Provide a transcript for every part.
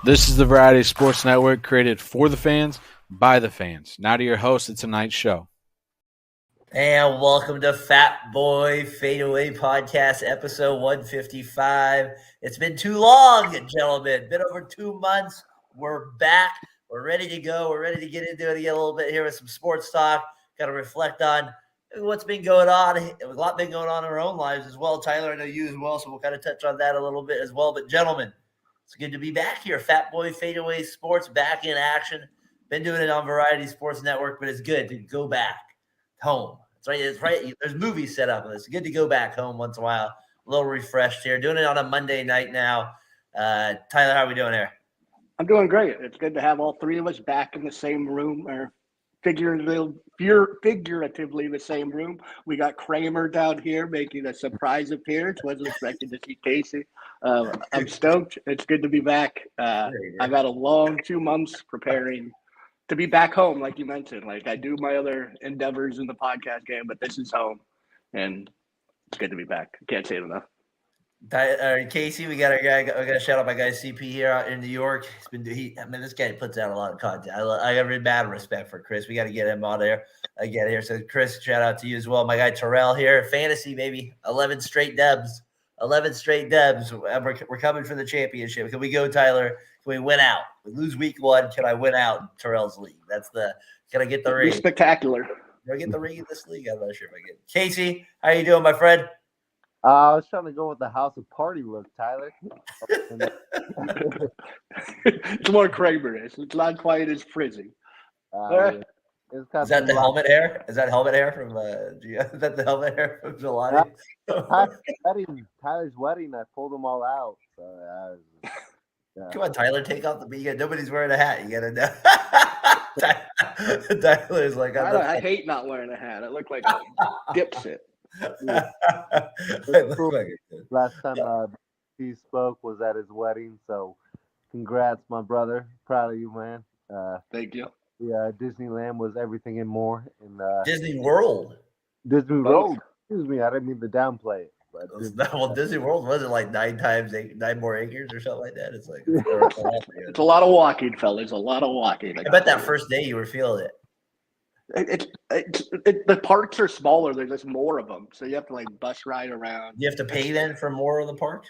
This is the Variety Sports Network, created for the fans, by the fans. Now to your host of tonight's show. And welcome to Fatboy FadeAway Podcast, episode 155. It's been too long, gentlemen. Been over 2 months. We're back. We're ready to go. We're ready to get into it again a little bit here with some sports talk. Got to reflect on what's been going on. A lot been going on in our own lives as well. Tyler, I know you as well, so we'll kind of touch on that a little bit as well. But gentlemen, it's good to be back here. Fatboy FadeAway Sports back in action. Been doing it on Variety Sports Network, but it's good to go back home. It's right. It's right. There's movies set up. It's good to go back home once in a while. A little refreshed here. Doing it on a Monday night now. Tyler, how are we doing here? I'm doing great. It's good to have all three of us back in the same room, or figuratively the same room. We got Kramer down here making a surprise appearance. Wasn't expecting to see Casey. I'm stoked. It's good to be back. I've had a long 2 months preparing to be back home, like you mentioned. Like, I do my other endeavors in the podcast game, but this is home, and it's good to be back. I can't say it enough. Casey, we got our guy. I got to shout out my guy CP here out in New York. This guy puts out a lot of content. I have mad respect for Chris. We got to get him on there again here. So Chris, shout out to you as well. My guy Terrell here, fantasy baby, 11 straight dubs. 11 straight dubs. We're coming for the championship. Can we go, Tyler? Can we win out? We lose week one. Can I win out in Terrell's league? Can I get the ring? Spectacular. Can I get the ring in this league? I'm not sure if I get. Casey, how you doing, my friend? I was trying to go with the House of Party look, Tyler. It's more Kramer-ish. It's not quite as frizzy. Is that the helmet hair? Is that helmet hair from? Is that the helmet hair from Jelani? Tyler's wedding. I pulled them all out. So, Come on, Tyler, take off the beard. Nobody's wearing a hat. You gotta know. Tyler's like, I hate not wearing a hat. I look like a dipshit. Last time he spoke was at his wedding, so congrats, my brother. Proud of you, man. Thank you. Yeah, Disneyland was everything and more. And Disneyworld. Disneyworld. Excuse me, I didn't mean to downplay it. But Disney World wasn't like 9 more acres or something like that. It's like it's a lot of walking, fellas. A lot of walking. I bet that first day you were feeling it. The parks are smaller. There's just more of them, so you have to like bus ride around. You have to pay then for more of the parks.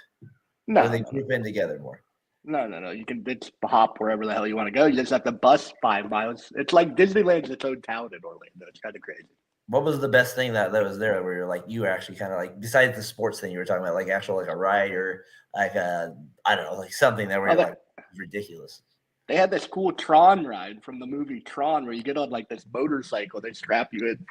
No, or they group in together more. No. You can hop wherever the hell you want to go. You just have to bus 5 miles. It's like Disneyland's its own town in Orlando. It's kind of crazy. What was the best thing that was there where you're like, you were actually kind of like, besides the sports thing you were talking about, like actual like a ride or like I don't know, like something that were like ridiculous. They had this cool Tron ride from the movie Tron where you get on like this motorcycle. They strap you in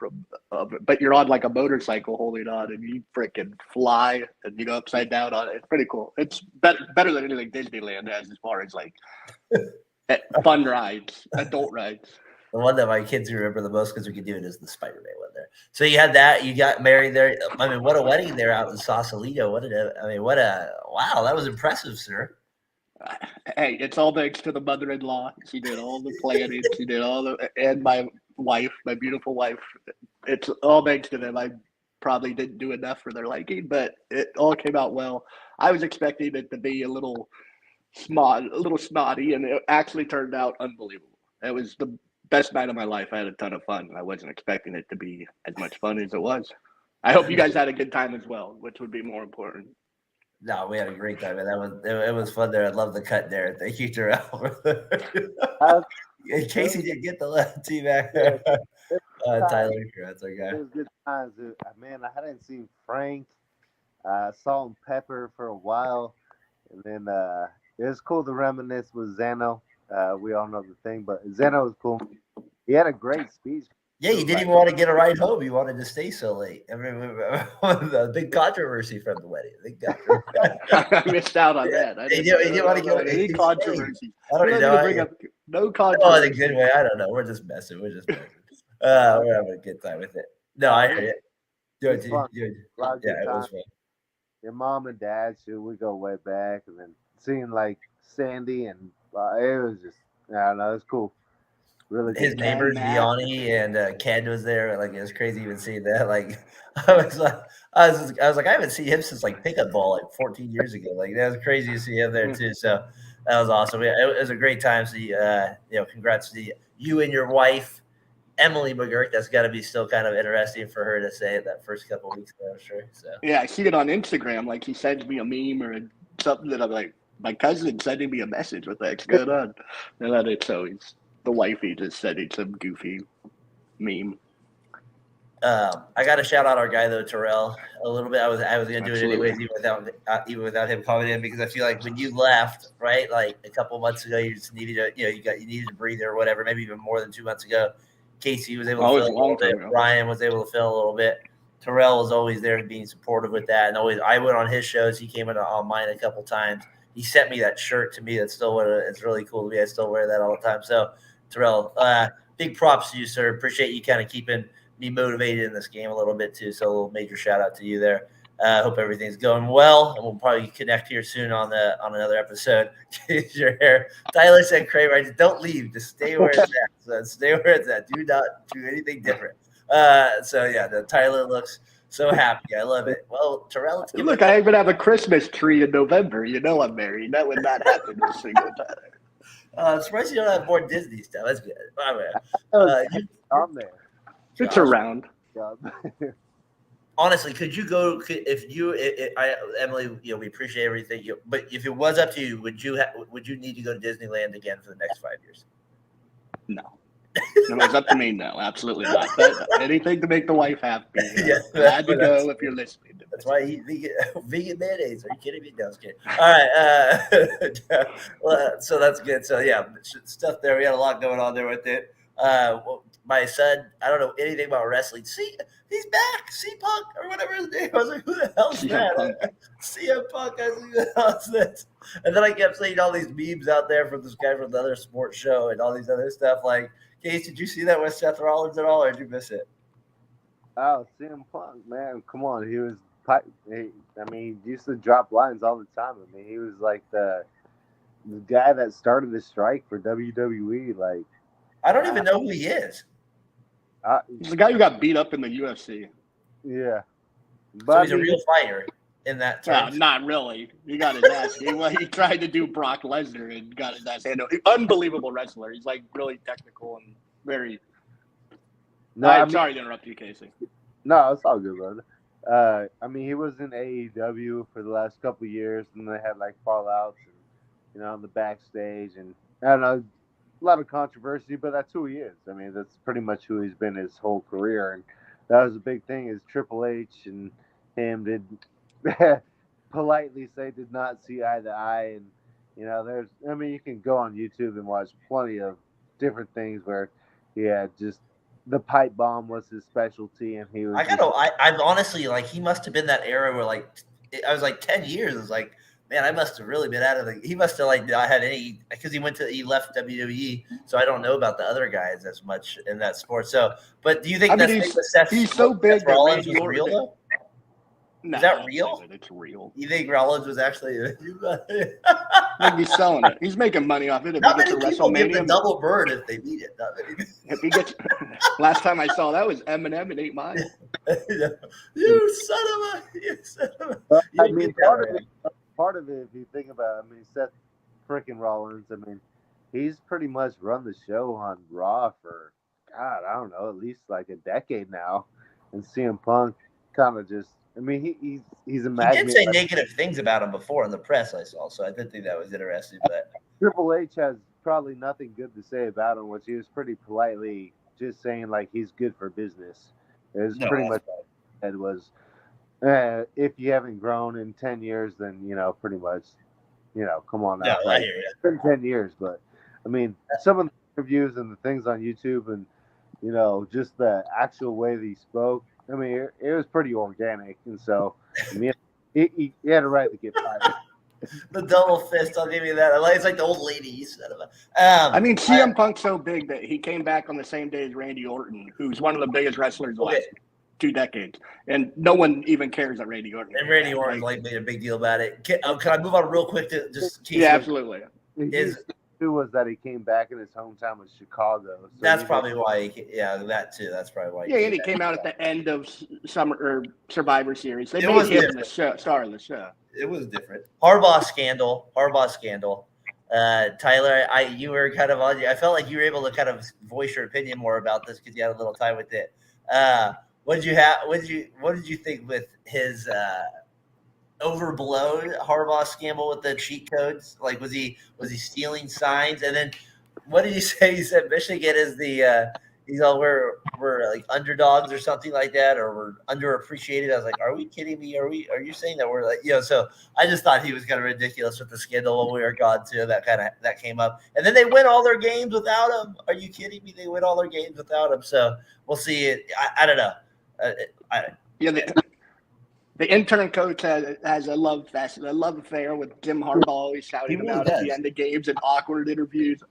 but you're on like a motorcycle holding on, and you freaking fly and you go upside down on it. It's pretty cool. It's better than anything Disneyland has as far as like fun rides, adult rides. The one that my kids remember the most because we could do it is the Spider-Man one there. So you had that. You got married there. I mean, what a wedding there out in Sausalito. Wow, that was impressive, sir. Hey, it's all thanks to the mother-in-law. She did all the planning. She did and my wife, my beautiful wife. It's all thanks to them. I probably didn't do enough for their liking, but it all came out well. I was expecting it to be a little snotty, and it actually turned out unbelievable. It was the best night of my life. I had a ton of fun. I wasn't expecting it to be as much fun as it was. I hope you guys had a good time as well, which would be more important. No, we had a great time, and it was fun there. I love the cut there. Thank you, Terrell. Casey didn't get the left tee back there. Tyler, that's our guy. It was good times. Man, I hadn't seen Frank, Salt and Pepper for a while, and then it was cool to reminisce with Zeno. We all know the thing, but Zeno was cool. He had a great speech. Yeah, you didn't even want to get a ride home. You wanted to stay so late. I mean, the big controversy from the wedding. I missed out on that. I didn't want to get any controversy. I don't know. Bring up no controversy. Oh, in a good way. I don't know. We're just messing. We're having a good time with it. No, I hear it. Yeah, it was fun. Your mom and dad, we go way back, and then seeing like Sandy and it was just, I don't know, it was cool. Really, his neighbors, Gianni and Ken was there. Like, it was crazy even seeing that. Like, I was like, I haven't seen him since like pickup ball like 14 years ago. Like, that was crazy to see him there too. So That was awesome. Yeah, it was a great time. So, congrats to you and your wife, Emily McGurk. That's got to be still kind of interesting for her to say it that first couple of weeks there, I'm sure. So Yeah, I see it on Instagram. Like he sends me a meme or something that I'm like, my cousin sending me a message with what's going on. And then it's always the wifey just sending some goofy meme. I got to shout out our guy though, Terrell, a little bit. I was going to do it anyways, even without him coming in, because I feel like when you left, right, like a couple months ago, you just needed to, you needed to breathe or whatever. Maybe even more than 2 months ago. Casey was able to fill a little bit. Ryan was able to fill a little bit. Terrell was always there being supportive with that, and always I went on his shows. He came on mine a couple times. He sent me that shirt to me. That's still it's really cool to me. I still wear that all the time. So Terrell, big props to you, sir. Appreciate you kind of keeping me motivated in this game a little bit too. So a little major shout out to you there. Hope everything's going well, and we'll probably connect here soon on another episode. Your hair. Tyler said, "Kramer, just don't leave. Just stay where it's at. So stay where it's at. Do not do anything different." Tyler looks so happy. I love it. Well, Terrell, look, I even have a Christmas tree in November. You know I'm married. That would not happen this single time. I'm surprised you don't have more Disney stuff. That's good. I'm there. It's around. Honestly, could you go? Emily, we appreciate everything. But if it was up to you, would you need to go to Disneyland again for the next 5 years? No. No, it's up to me. No, absolutely not. Anything to make the wife happy. Glad to go if you're listening. That's why I eat vegan mayonnaise. Are you kidding me? No, I was kidding. All right. So that's good. So yeah, stuff there. We had a lot going on there with it. My son, I don't know anything about wrestling. See, he's back. C-Punk or whatever his name. I was like, who the hell's that? CM Punk. I was like, who the hell's this? And then I kept seeing all these memes out there from this guy from the other sports show and all these other stuff. Like, Case, did you see that with Seth Rollins at all, or did you miss it? Oh, CM Punk, man, come on. He used to drop lines all the time. I mean, he was like the guy that started the strike for WWE. Like, I don't even know who he is. He's the guy who got beat up in the UFC. Yeah. But so he's a real fighter in that term. Not really. He got his ass. He tried to do Brock Lesnar and got his ass handled. Unbelievable wrestler. He's like really technical and very. Sorry to interrupt you, Casey. No, it's all good, brother. He was in AEW for the last couple of years, and they had like fallouts, and on the backstage, and I don't know. A lot of controversy, but that's who he is. I mean, that's pretty much who he's been his whole career, and that was a big thing. Is Triple H and him did politely say did not see eye to eye, and you can go on YouTube and watch plenty of different things where, just the pipe bomb was his specialty, and he was. I'm honestly like he must have been that era where like I was like 10 years. It's like. Man, I must have really been out of he must have like not had any because he left WWE, so I don't know about the other guys as much in that sport. So, but do you think he's so big Seth Rollins was real though? No, is that real? It's real. You think Rollins was actually? He's selling it. He's making monon off it. If not many people give the double bird if they beat it. If he gets, last time I saw that was Eminem in 8 Mile. You son of a! Part of it, if you think about it, Seth freaking Rollins, he's pretty much run the show on Raw for, God, I don't know, at least like a decade now. And CM Punk kind of just, he's a magnet. He did say negative things about him before in the press, I saw, so I did think that was interesting. But Triple H has probably nothing good to say about him, which he was pretty politely just saying, like, he's good for business. It was pretty much what he said was, if you haven't grown in 10 years, then, pretty much, come on now. I hear you. It's been 10 years, but, some of the interviews and the things on YouTube and, just the actual way that he spoke, it was pretty organic. And so, he had a right to get fired. The double fist, I'll give you that. It's like the old lady you said about. CM Punk's so big that he came back on the same day as Randy Orton, who's one of the biggest wrestlers of the last 2 decades, and no one even cares that Randy Orton. And Randy Orton made a big deal about it. Can I move on real quick to just? Absolutely. Was that he came back in his hometown of Chicago? So that's probably why. That too. That's probably why. And he came out at the end of summer or Survivor Series. They made him the star of the show. It was different. Harbaugh scandal. Tyler, you were kind of on. I felt like you were able to kind of voice your opinion more about this because you had a little time with it. What did you have? What did you think with his overblown Harbaugh scandal with the cheat codes? Like, was he stealing signs? And then what did you say? You said Michigan is the he's all we're like underdogs or something like that, or we're underappreciated. I was like, are we kidding me? Are you saying that we're like, so I just thought he was kind of ridiculous with the scandal when we were gone too. That came up, and then they win all their games without him. Are you kidding me? They win all their games without him. So we'll see. I don't know. The intern coach has a love affair with Jim Harbaugh, always shouting him out at the end of games and awkward interviews.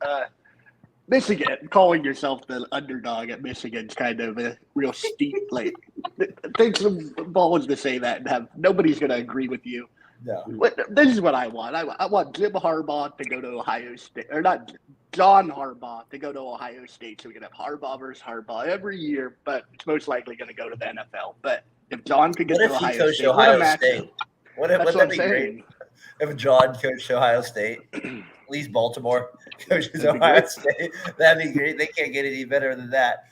Michigan, calling yourself the underdog at Michigan's kind of a real steep. Like, take some balls to say that, and nobody's going to agree with you. No. This is what I want. I want Jim Harbaugh to go to Ohio State, or not John Harbaugh to go to Ohio State, so we can have Harbaugh versus Harbaugh every year. But it's most likely going to go to the NFL. But if John could get to Ohio State, Wouldn't that be great? If John coached Ohio State, at least Baltimore coaches Ohio State, that'd be great. They can't get any better than that.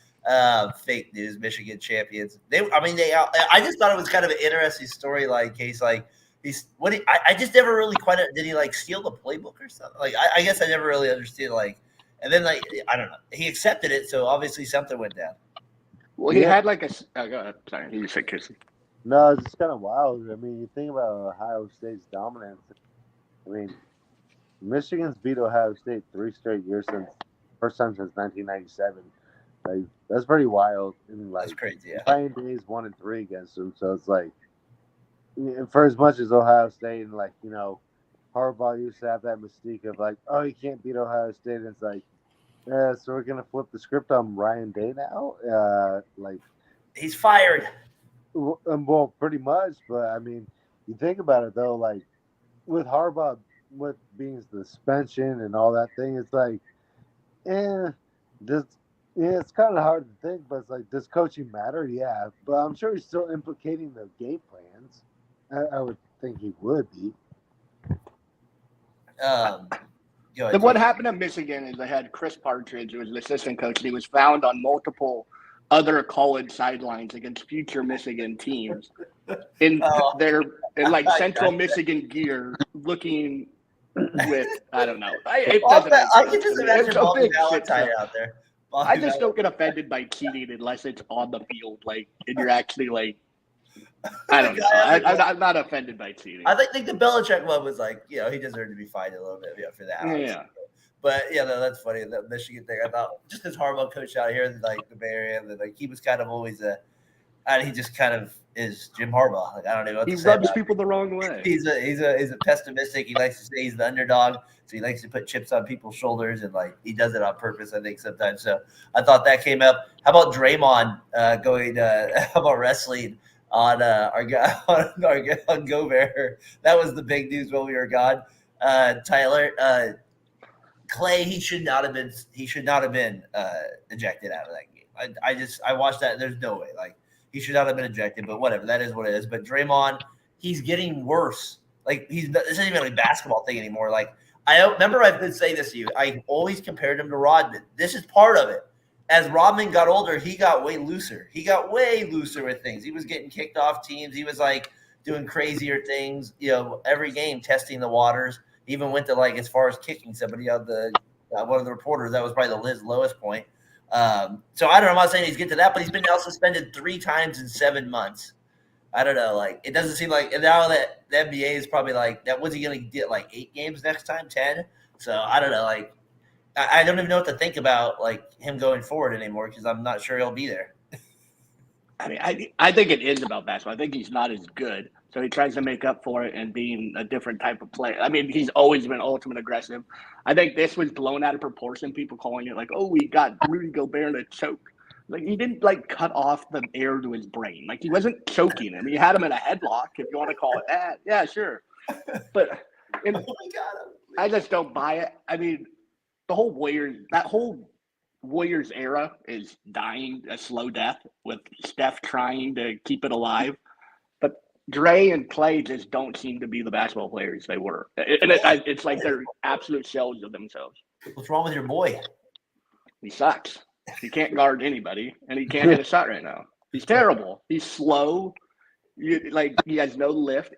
Fake news, Michigan champions. I just thought it was kind of an interesting storyline case. Like I just never really did he like steal the playbook or something? Like I guess I never really understood. Like, and then like I don't know, he accepted it, so obviously something went down. Well, he had like a. Go ahead. Sorry, you said Kirsten. No, it's just kind of wild. I mean, you think about Ohio State's dominance. I mean, Michigan's beat Ohio State 3 straight years first time since 1997. Like, that's pretty wild. And like, that's crazy. Yeah. Playing days 1-3 against them, so it's like, for as much as Ohio State and like Harbaugh used to have that mystique of like, oh, you can't beat Ohio State. And it's like, yeah, so we're gonna flip the script on Ryan Day now. Like, he's fired. Well, pretty much, but I mean, you think about it though, like with Harbaugh, with being the suspension and all that thing, it's like, it's kind of hard to think, but it's like, does coaching matter? Yeah, but I'm sure he's still implicating the game plans. I would think he would be. What happened at Michigan is they had Chris Partridge, who was the assistant coach, and he was found on multiple other college sidelines against future Michigan teams in Central Michigan gear, looking with I don't know. I can just imagine Bobby Valentine out there. I just don't get offended by cheating unless it's on the field, like, and you're actually like. I don't know. I'm not offended by cheating. I think the Belichick one was like, he deserved to be fined a little bit for that. Yeah. But that's funny. The Michigan thing, I thought just because Harbaugh coached out here in like the Bay Area, like he was kind of always he just kind of is Jim Harbaugh. Like I don't know what to say. He rubs people the wrong way. He's a pessimistic. He likes to say he's the underdog, so he likes to put chips on people's shoulders, and like he does it on purpose. I think sometimes. So I thought that came up. How about Draymond going? How about wrestling? On our guy on Gobert. That was the big news while we were gone. Tyler, Clay, he should not have been ejected out of that game. I watched that. There's no way. Like he should not have been ejected, but whatever. That is what it is. But Draymond, he's getting worse. Like this isn't even a basketball thing anymore. Like I remember I've been saying this to you. I always compared him to Rodman. This is part of it. As Rodman got older, he got way looser. He got way looser with things. He was getting kicked off teams. He was like doing crazier things, every game testing the waters. He even went to like as far as kicking somebody out the one of the reporters. That was probably his lowest point. So I don't know. I'm not saying he's getting to that, but he's been now suspended 3 times in 7 months. I don't know. Like it doesn't seem like, and now that the NBA is probably like that. Was he going to get like 8 games next time? 10? So I don't know. Like. I don't even know what to think about like him going forward anymore because I'm not sure he'll be there. I mean, I think it is about basketball. I think he's not as good, so he tries to make up for it and being a different type of player. I mean, he's always been ultimate aggressive. I think this was blown out of proportion. People calling it like, "Oh, we got Rudy Gobert in a choke." Like he didn't like cut off the air to his brain. Like he wasn't choking him. He had him in a headlock, if you want to call it that. Yeah, sure. But I just don't buy it. I mean. That whole Warriors era is dying a slow death with Steph trying to keep it alive. But Dre and Clay just don't seem to be the basketball players they were. It's like they're absolute shells of themselves. What's wrong with your boy? He sucks. He can't guard anybody, and he can't hit a shot right now. He's terrible. He's slow. He has no lift.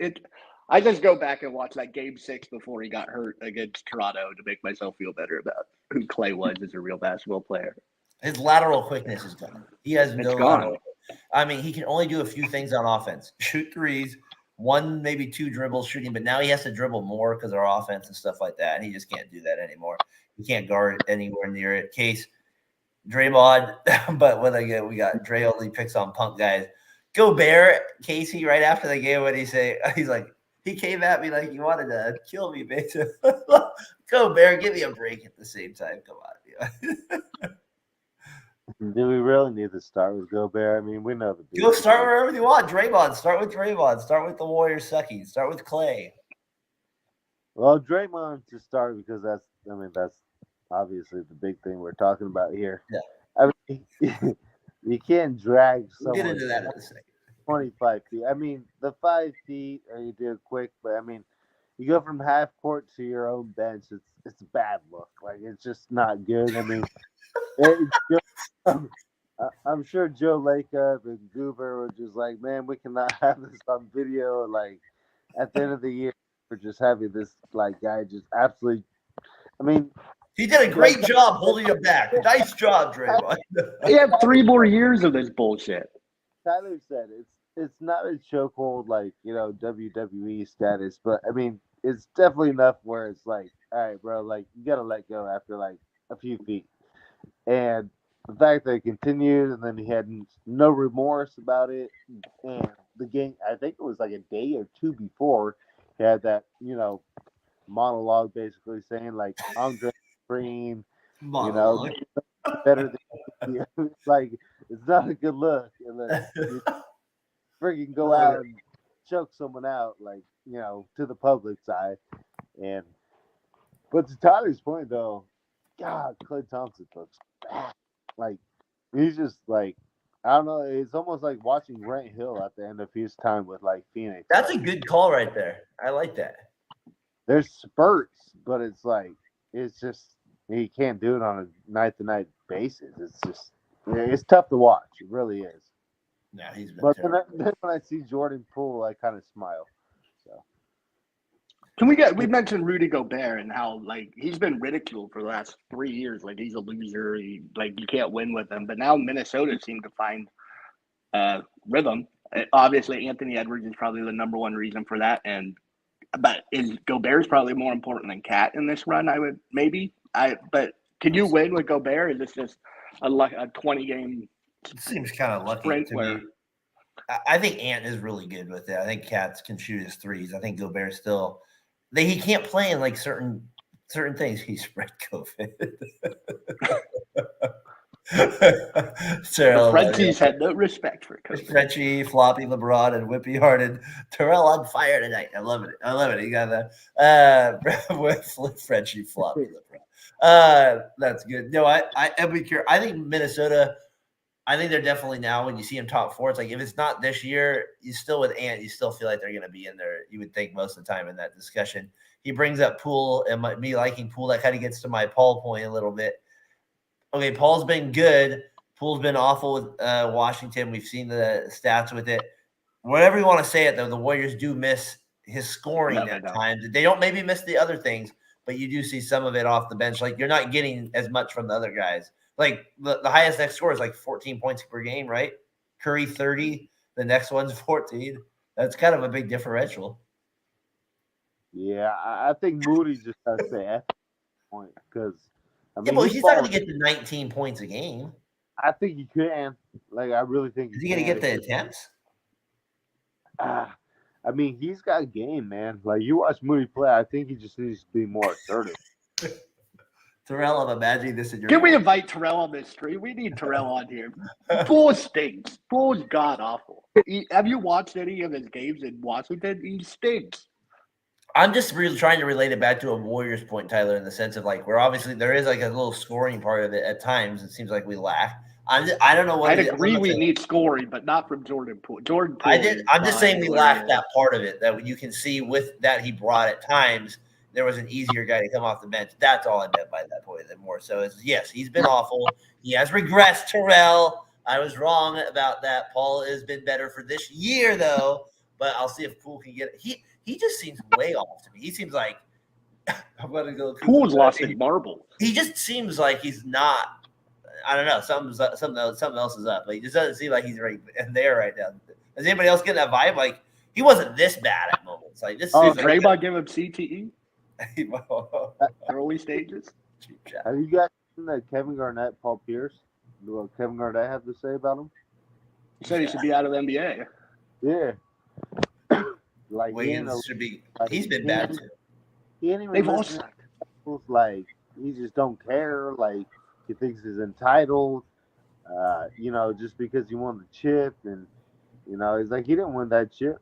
I just go back and watch that game 6 before he got hurt against Toronto to make myself feel better about who Clay was as a real basketball player. His lateral quickness is gone. He has no gone. lateral. I mean, he can only do a few things on offense. Shoot threes, 1, maybe 2 dribbles shooting, but now he has to dribble more because of our offense and stuff like that. And he just can't do that anymore. He can't guard anywhere near it. Case, Draymond, but when we got Dre only picks on punk guys. Gobert, Casey, right after the game, what he's like, he came at me like he wanted to kill me, basically. Gobert, give me a break at the same time. Come on. Do we really need to start with Gobert? I mean, we know the Go start wherever you want. Draymond, start with Draymond. Start with the Warriors sucking. Start with Clay. Well, Draymond to start because that's obviously the big thing we're talking about here. Yeah. I mean, you can't drag We'll someone get into that in a second. 25 feet. I mean, the 5 feet, you do it quick, but I mean, you go from half court to your own bench. It's a bad look. Like, it's just not good. I mean, I'm sure Joe Lacob and Goober were just like, man, we cannot have this on video. Like, at the end of the year, we're just having this like guy just absolutely. I mean, he did a great job holding him back. Nice job, Draymond. He had 3 more years of this bullshit. Tyler said it's not a chokehold like WWE status, but I mean it's definitely enough where it's like, all right, bro, like you gotta let go after like a few feet. And the fact that it continued, and then he had no remorse about it, and the game, I think it was like a day or 2 before, he had that monologue basically saying like Andre Green, Monologue. better than you. Like it's not a good look unless you freaking go out and choke someone out, like to the public's eye. But to Tyler's point though, God, Klay Thompson looks bad. Like he's just like, I don't know. It's almost like watching Grant Hill at the end of his time with like Phoenix. That's a good call right there. I like that. There's spurts, but it's just he can't do it on a night-to-night basis. It's tough to watch. It really is. Yeah, he's been But terrible. then when I see Jordan Poole, I kind of smile. So We mentioned Rudy Gobert and how like he's been ridiculed for the last 3 years. Like he's a loser. You can't win with him. But now Minnesota seemed to find rhythm. Obviously, Anthony Edwards is probably the number one reason for that. But is Gobert's probably more important than Cat in this run? But can you win with Gobert? Is this just a 20-game? It seems kind of lucky sprint to where- me. I think Ant is really good with it. I think Cats can shoot his threes. I think Gobert still he can't play in like certain things. He spread COVID. The Frenchies had no respect for Kobe. Frenchie, Floppy, LeBron, and Whippy Harden. Terrell on fire tonight. I love it. You got that. With Frenchie, Floppy, LeBron. That's good. No, I'd be curious. I think Minnesota. I think they're definitely now. When you see them top 4, it's like if it's not this year, you still with Ant. You still feel like they're going to be in there. You would think most of the time in that discussion. He brings up Poole and me liking Poole. That kind of gets to my Paul point a little bit. Okay, Paul's been good. Poole's been awful with Washington. We've seen the stats with it. Whatever you want to say it, though, the Warriors do miss his scoring at times. They don't maybe miss the other things, but you do see some of it off the bench. Like, you're not getting as much from the other guys. Like, the highest next score is like 14 points per game, right? Curry, 30. The next one's 14. That's kind of a big differential. Yeah, I think Moody just has to say F point because he's not going to get to 19 points a game. I think he can. Like, I really think is he going to get the attempts? I mean, he's got game, man. Like, you watch Moody play, I think he just needs to be more assertive. Terrell, I'm imagining this in your. Can we invite Terrell on this stream? We need Terrell on here. Poole stinks. Poole's god awful. Have you watched any of his games in Washington? He stinks. I'm just really trying to relate it back to a Warriors point, Tyler, in the sense of like we're obviously there is like a little scoring part of it at times. It seems like we lack. I don't know what I'd agree we need scoring, but not from Jordan Poole. Jordan Poole. I'm just saying we lacked that part of it that you can see with that he brought at times. There was an easier guy to come off the bench. That's all I meant by that point. Then more so is yes, he's been awful. He has regressed, Terrell. I was wrong about that. Paul has been better for this year though, but I'll see if Poole can get it. He just seems way off to me. He seems like I'm gonna go. Poole's lost his marble. He just seems like he's not. I don't know. Something else is up. Like, he just doesn't seem like he's right there right now. Does anybody else get that vibe? Like, he wasn't this bad at moments. Like this. Draymond give him CTE. Early stages. Have you guys seen that Kevin Garnett, Paul Pierce? What Kevin Garnett have to say about him? He said he should be out of the NBA. Yeah. Like Wiggins should be. He's been bad too. He ain't even like he just don't care. Like he thinks he's entitled. Just because he won the chip, and he's like he didn't win that chip.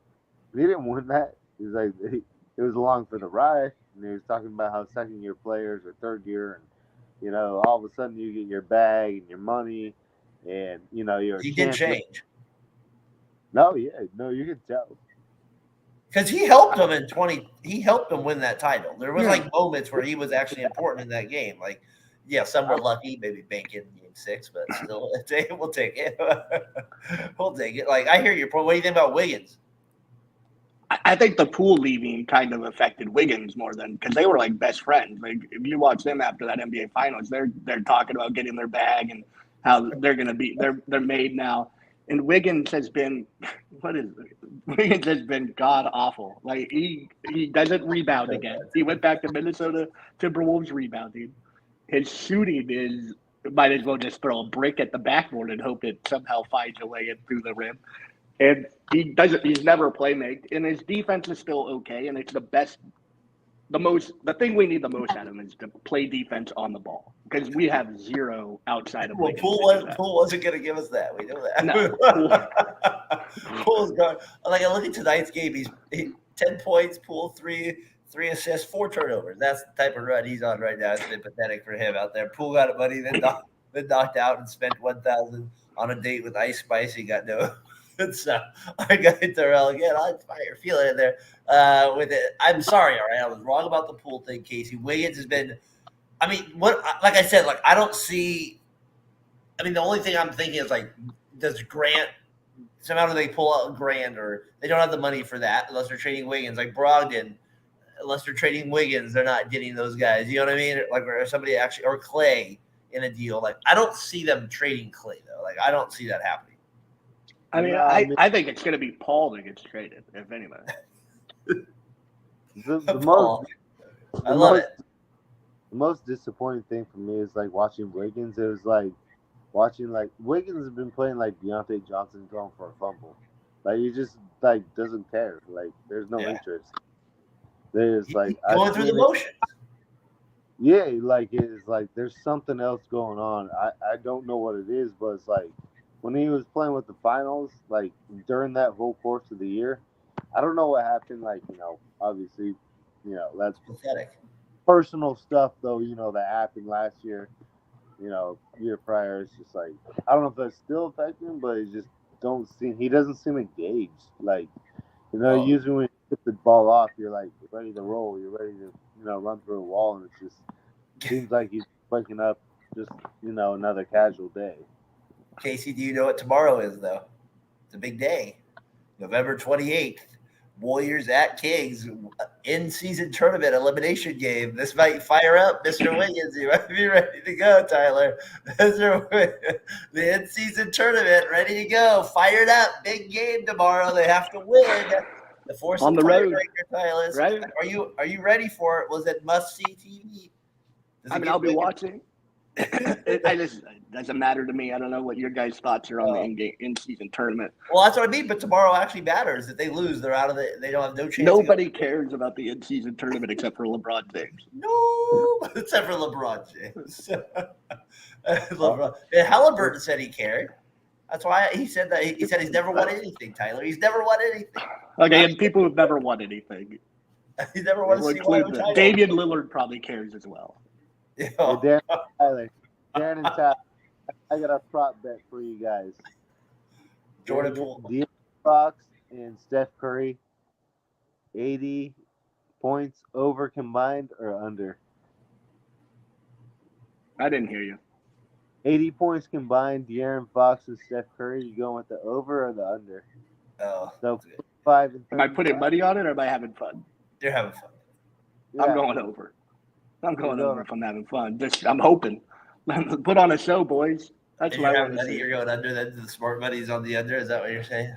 He didn't win that. He's like it was along for the ride, and he was talking about how second-year players or third year, and all of a sudden you get your bag and your money, and you're. He did change. No, you can tell. Because he helped him he helped him win that title. There was like moments where he was actually important in that game. Like, yeah, some were lucky, maybe banking game 6, but still, we'll take it. We'll take it. Like, I hear your point. What do you think about Wiggins? I think the Poole leaving kind of affected Wiggins more than because they were like best friends. Like, if you watch them after that NBA Finals, they're talking about getting their bag and how they're gonna be they're made now. And Wiggins has been Wiggins has been god awful. Like he doesn't rebound again. He went back to Minnesota Timberwolves rebounding. His shooting is might as well just throw a brick at the backboard and hope it somehow finds a way in through the rim. And he's never a playmake. And his defense is still okay. And it's the thing we need the most out of him is to play defense on the ball because we have zero outside of. Well, Poole wasn't going to give us that. We know that. No. Poole's gone. Like I look at tonight's game, he's 10 points. Poole 3 assists, 4 turnovers. That's the type of run he's on right now. It's been pathetic for him out there. Poole got money, then knocked out and spent $1,000 on a date with Ice Spice. He got no. So I got Terrell again. I'm feeling it there with it. I'm sorry, all right. I was wrong about the Poole thing, Casey. Wiggins has been. I mean, like I said, like I don't see. I mean, the only thing I'm thinking is like, does Grant somehow do they pull out Grant or they don't have the money for that unless they're trading Wiggins like Brogdon. Unless they're trading Wiggins, they're not getting those guys. You know what I mean? Like or somebody actually or Clay in a deal. Like I don't see them trading Clay though. Like I don't see that happening. I think it's going to be Paul that gets traded, if anybody. I love it. The most disappointing thing for me is like watching Wiggins. It was like watching like Wiggins has been playing like Deontay Johnson going for a fumble. Like he just like doesn't care. Like there's no interest. There's like going through the motions. Yeah, like it's like there's something else going on. I don't know what it is, but it's like. When he was playing with the finals, like during that whole course of the year, I don't know what happened. Like, obviously, that's pathetic. Personal stuff, though, that happened last year, year prior. It's just like, I don't know if that's still affecting him, but he doesn't seem engaged. Like, usually when you get the ball off, you're like, you're ready to roll. You're ready to, run through a wall. And it just seems like he's waking up just, another casual day. Casey, do you know what tomorrow is, though? It's a big day. November 28th, Warriors at Kings, in-season tournament elimination game. This might fire up Mr. Wiggins. You might be ready to go, Tyler. The in-season tournament, ready to go. Fired up. Big game tomorrow. They have to win. The force on the road, Tyler. Right? Are you ready for it? Was it must-see TV? I'll be watching. It doesn't matter to me. I don't know what your guys' thoughts are on the in-season tournament. Well, that's what I mean. But tomorrow actually matters. If they lose, they're out of it. They don't have no chance. Nobody cares about the in-season tournament except for LeBron James. No, except for LeBron James. Halliburton said he cared. That's why he said that. He said he's never won anything, Tyler. He's never won anything. Okay, and people who've never won anything. He's never won a single title. Damian Lillard probably cares as well. Daren and Tyler. I got a prop bet for you guys. Jordan Poole. De'Aaron Fox and Steph Curry, 80 points over combined or under? I didn't hear you. 80 points combined, De'Aaron Fox and Steph Curry. You going with the over or the under? Oh, So 5 and 35. Am I putting money on it or am I having fun? you're having fun. Yeah. I'm going over. I'm going You're over going- if I'm having fun. I'm hoping. Put on a show, boys. That's If what I you're want having to money, see. you're going under. Then the smart money's on the under. Is that what you're saying?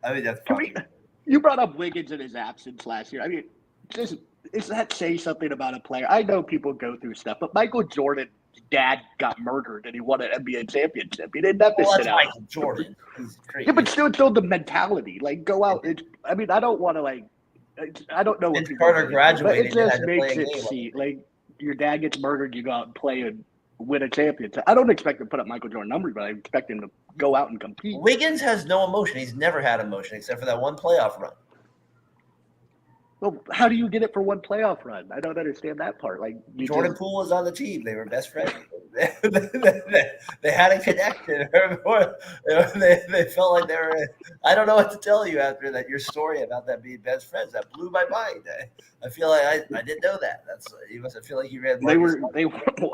I mean, that's Can we, probably. you brought up Wiggins in his absence last year. I mean, just does that say something about a player? I know people go through stuff, but Michael Jordan's dad got murdered and he won an NBA championship. He didn't have to Well, sit that's out. Michael Jordan. He's crazy. Yeah, but still the mentality. Like, go out. I mean, I don't want to, like, I don't know what Vince people Carter think, but graduated it and just had to play makes a it game. see, like, your dad gets murdered, you go out and play and win a championship. I don't expect to put up Michael Jordan numbers, but I expect him to go out and compete. Wiggins has no emotion. He's never had emotion except for that one playoff run. Well, how do you get it for one playoff run? I don't understand that part. Like, Jordan Poole was on the team. They were best friends. They had a connection. They felt like they were. I don't know what to tell you after that. Your story about them being best friends that blew my mind. I feel like I didn't know that. You must feel like you read. They were.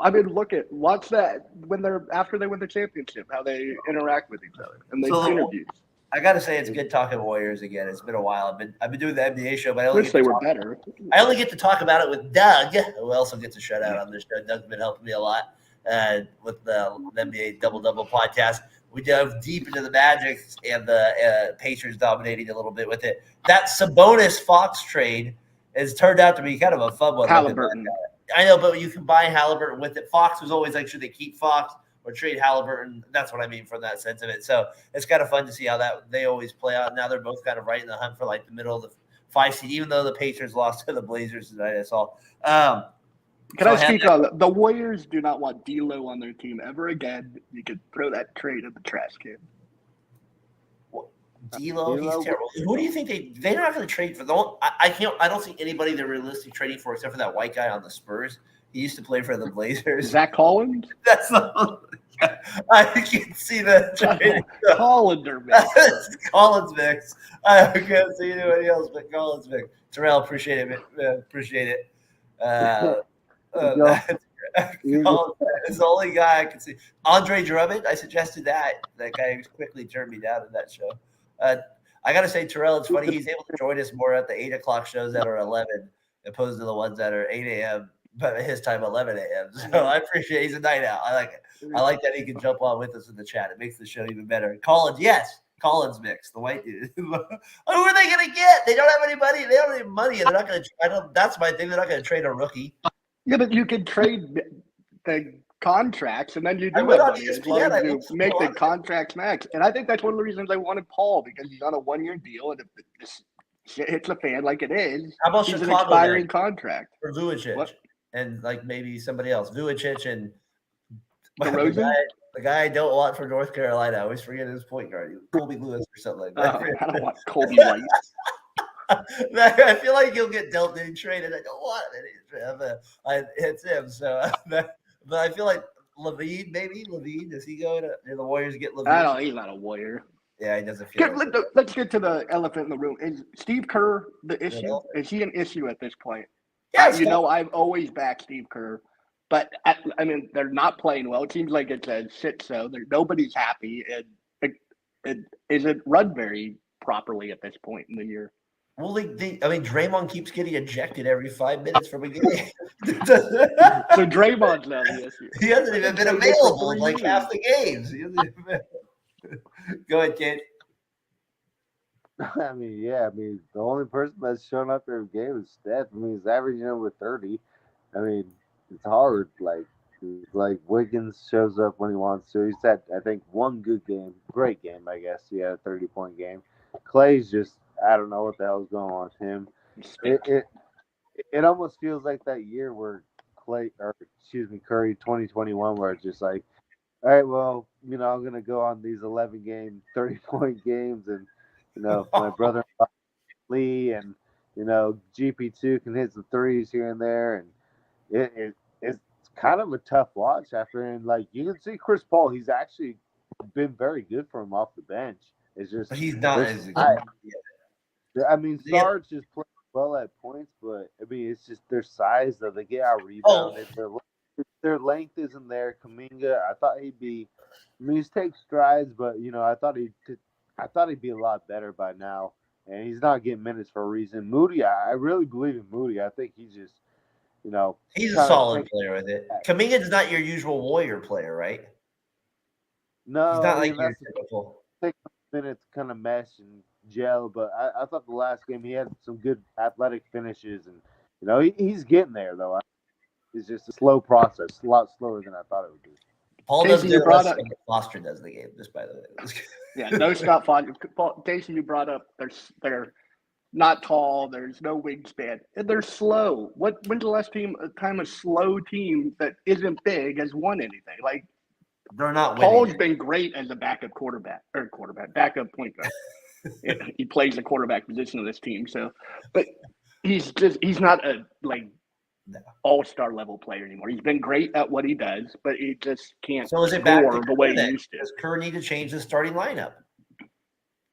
I mean, watch that when after they win the championship, how they interact with each other and they interviews. I gotta say, it's good talking Warriors again. It's been a while. I've been doing the NBA show, but I wish they were better. I only get to talk about it with Doug, who also gets a shout out on this show. Doug's been helping me a lot with the NBA Double Double podcast. We dove deep into the Magic and the Pacers dominating a little bit with it. That Sabonis Fox trade has turned out to be kind of a fun one. Halliburton. I know, but you combine Halliburton with it. Fox was always like, should they keep Fox or trade Halliburton? That's what I mean from that sense of it. So it's kind of fun to see how that they always play out. Now they're both kind of right in the hunt for like the middle of the 5 seed, even though the Pacers lost to the Blazers tonight. I saw. Can I speak on the Warriors? Do not want D'Lo on their team ever again. You could throw that trade in the trash can. D'Lo, he's terrible. Who do you think they don't have to trade for? I don't see anybody they're realistically trading for except for that white guy on the Spurs. He used to play for the Blazers. Zach Collins? That's the I can see the Hollander mix. Collins mix. I can't see anybody else but Collins mix. Terrell, appreciate it. Appreciate it. Collins is the only guy I can see. Andre Drummond, I suggested that. That guy quickly turned me down in that show. I got to say, Terrell, it's funny. He's able to join us more at the 8 o'clock shows that are 11 opposed to the ones that are 8 a.m., but at his time, 11 a.m. So I appreciate he's a night out. I like it. I like that he can jump on with us in the chat. It makes the show even better. Collins, yes. Collins mix, the white dude. Who are they going to get? They don't have anybody. They don't have any money. And they're not going to – that's my thing. They're not going to trade a rookie. Yeah, but you can trade the contracts, and then you do have money as long as you make the contracts max. And I think that's one of the reasons I wanted Paul, because he's on a one-year deal, and if this shit hits a fan like it is, how about he's Chicago an expiring contract. For Vujicic and like maybe somebody else. Vujicic and the guy I don't want for North Carolina. I always forget his point guard. Colby Lewis or something like that. I don't want Colby White. I feel like he'll get dealt in trade, and I don't want it. It's him. So, but I feel like Levine, maybe Levine. Does he go to the Warriors? Get Levine? I don't. He's not a Warrior. Yeah, he doesn't feel. Let's get to the elephant in the room. Is Steve Kerr the issue? Is he an issue at this point? Yeah, I've always backed Steve Kerr, but I mean they're not playing well. It seems like it's a shit show. Nobody's happy, and is it run very properly at this point in the year? Well, I mean, Draymond keeps getting ejected every 5 minutes from a game. So Draymond's not the issue. He hasn't even been available in like half the games. Go ahead, kid. I mean, the only person that's shown up every game is Steph. I mean, he's averaging over 30. I mean, it's hard. Like Wiggins shows up when he wants to. He's had, I think, one good game, great game, I guess. He had a 30-point game. Clay's just, I don't know what the hell's going on with him. It almost feels like that year where Curry 2021, where it's just like, all right, well, I'm going to go on these 11-game, 30-point games, and, my brother Lee and, GP2 can hit some threes here and there, and it's kind of a tough watch after. And like you can see Chris Paul, he's actually been very good for him off the bench. It's just But he's not as good. I mean, Sarge is playing well at points, but I mean, it's just their size though. They get out rebounded. Their length isn't there. Kuminga, I thought he'd be. I mean, he's take strides, but I thought he'd be a lot better by now. And he's not getting minutes for a reason. Moody, I really believe in Moody. I think he's just, he's a solid player with it. Kuminga is not your usual Warrior player, right? No, he's not like your typical. Take minutes kind of mesh and gel, but I thought the last game he had some good athletic finishes, and he's getting there though. It's just a slow process, a lot slower than I thought it would be. Paul does it less than Foster does the game, just by the way. Yeah, no stop Foster. Jason, you brought up they're not tall. There's no wingspan, and they're slow. When's the last time a slow team that isn't big has won anything? Like they're not. Paul's been great as a backup backup point guard. He plays the quarterback position of this team. So, but he's not a all-star level player anymore. He's been great at what he does, but he just can't score the way he used to. Does Kerr need to change the starting lineup?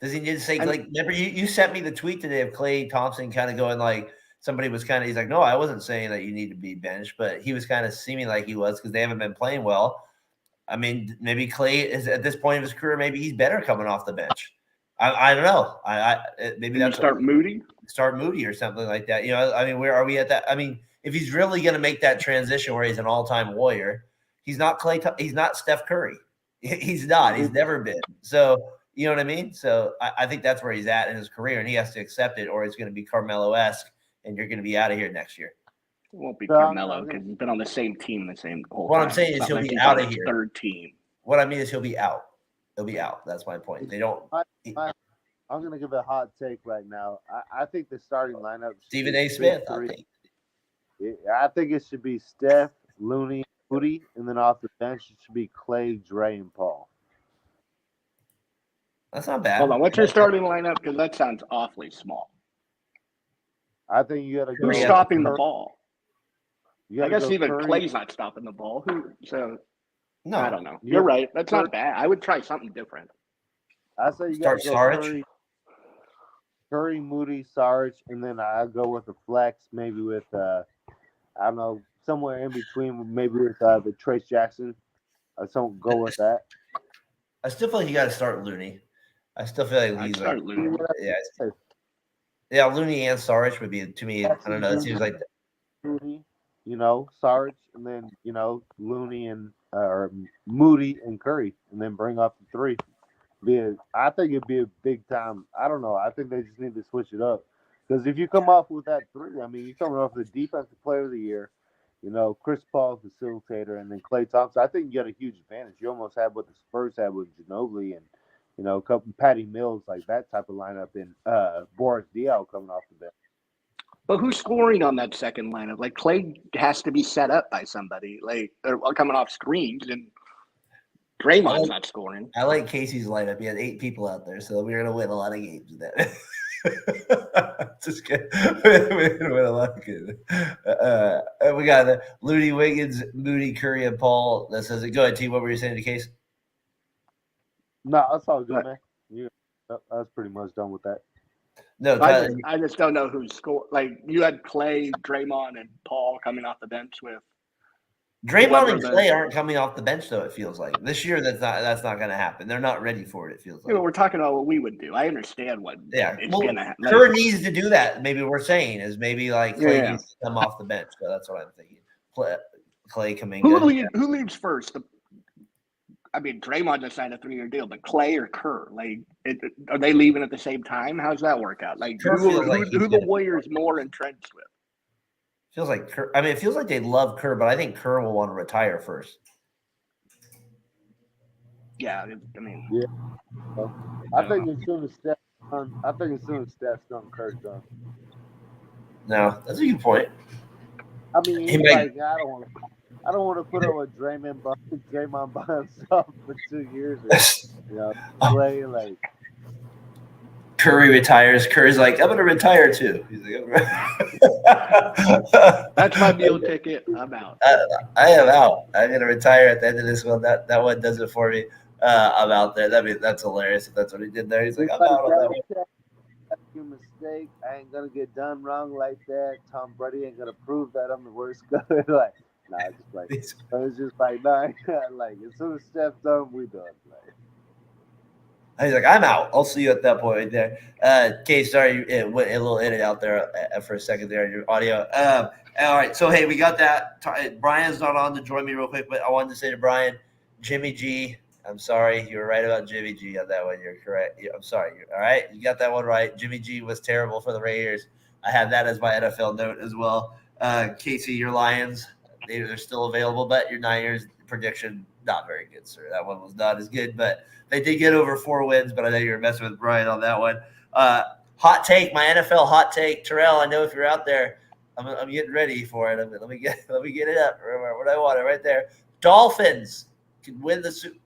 Does he need to say remember you sent me the tweet today of Klay Thompson kind of going like somebody was kind of he's like, no, I wasn't saying that you need to be benched, but he was kind of seeming like he was because they haven't been playing well. I mean, maybe Klay is at this point of his career, maybe he's better coming off the bench. I don't know. Maybe that's start Moody or something like that. I mean, where are we at that? I mean, if he's really going to make that transition where he's an all-time Warrior, he's not he's not Steph Curry. He's not. He's never been. So, you know what I mean? So I think that's where he's at in his career, and he has to accept it, or it's going to be Carmelo-esque, and you're going to be out of here next year. It won't be Carmelo because he's been on the same team the same whole time. What I'm saying is he'll be out of here. Third team. What I mean is he'll be out. He'll be out. That's my point. They don't. I'm going to give a hot take right now. I think the starting lineup. Stephen A. Smith. I think it should be Steph, Looney, Moody, and then off the bench it should be Klay, Dre, and Paul. That's not bad. Hold on, what's your starting lineup? Because that sounds awfully small. I think you got to go. Who's stopping the ball? I guess even Curry. Klay's not stopping the ball. No, I don't know. You're right. That's not bad. I would try something different. I say you start Sarge. Curry, Moody, Sarge, and then I'll go with a flex, maybe with I don't know, somewhere in between, maybe with the Trace Jackson. I don't go with that. I still feel like you got to start Looney. I still feel like he's start Looney. Yeah, Looney and Sarge would be to me. I don't know. It seems like Looney, Sarge, and then Looney and or Moody and Curry, and then bring up the three. I think it'd be a big time. I don't know. I think they just need to switch it up because if you come off with that three, I mean, you're coming off the defensive player of the year. Chris Paul, facilitator, and then Klay Thompson. I think you got a huge advantage. You almost had what the Spurs had with Ginobili and a couple Patty Mills, like that type of lineup, and Boris Diaw coming off the bench. But who's scoring on that second lineup? Like Klay has to be set up by somebody, or coming off screens, and Draymond's not scoring. I like Casey's lineup. He had 8 people out there, so we're gonna win a lot of games with that. Just kidding. We're gonna win a lot of games. We got Looney, Wiggins, Moody, Curry, and Paul. That says it. Go ahead, T. What were you saying to Case? No, that's all good, man. I was pretty much done with that. No, I just don't know who's scored. Like you had Klay, Draymond, and Paul coming off the bench with. Draymond and Klay aren't coming off the bench, though. It feels like this year that's not going to happen. They're not ready for it. It feels like we're talking about what we would do. I understand what. It's going to happen. Kerr needs to do that. Maybe we're saying is maybe like Klay needs to come off the bench. So that's what I'm thinking. Klay coming. Who leaves first? Draymond just signed a 3-year deal, but Klay or Kerr, are they leaving at the same time? How's that work out? Like who the Warriors more entrenched with? Feels like Kerr. I mean, it feels like they love Kerr, but I think Kerr will want to retire first. Yeah, Yeah. I think as soon as Steph's done, Kerr's done. No, that's a good point. I mean, I don't want to put up with Draymond by himself for 2 years. Play like. Curry retires. Curry's like, I'm going to retire too. He's like, That's my meal ticket. I'm out. I am out. I'm going to retire at the end of this one. That one does it for me. I'm out there. That's hilarious if that's what he did there. He's like, I'm out on that one. That's your mistake. I ain't gonna get done wrong like that. Tom Brady ain't gonna prove that I'm the worst guy. Like, nah, just like it's just like, nah, like as soon as Steph's done, we done. Like, he's like, I'm out. I'll see you at that point right there. Kay, sorry, it went a little in and out there for a second there in your audio. All right, so hey, we got that. Brian's not on to join me real quick, but I wanted to say to Brian, Jimmy G. I'm sorry, you were right about Jimmy G on that one. You're correct. I'm sorry. All right, you got that one right. Jimmy G was terrible for the Raiders. I have that as my NFL note as well. Casey, your Lions, they're still available, but your Niners prediction not very good, sir. That one was not as good, but they did get over 4 wins. But I know you were messing with Brian on that one. Hot take, my NFL hot take, Terrell. I know if you're out there, I'm getting ready for it. Let me get it up. Remember what I wanted right there. Dolphins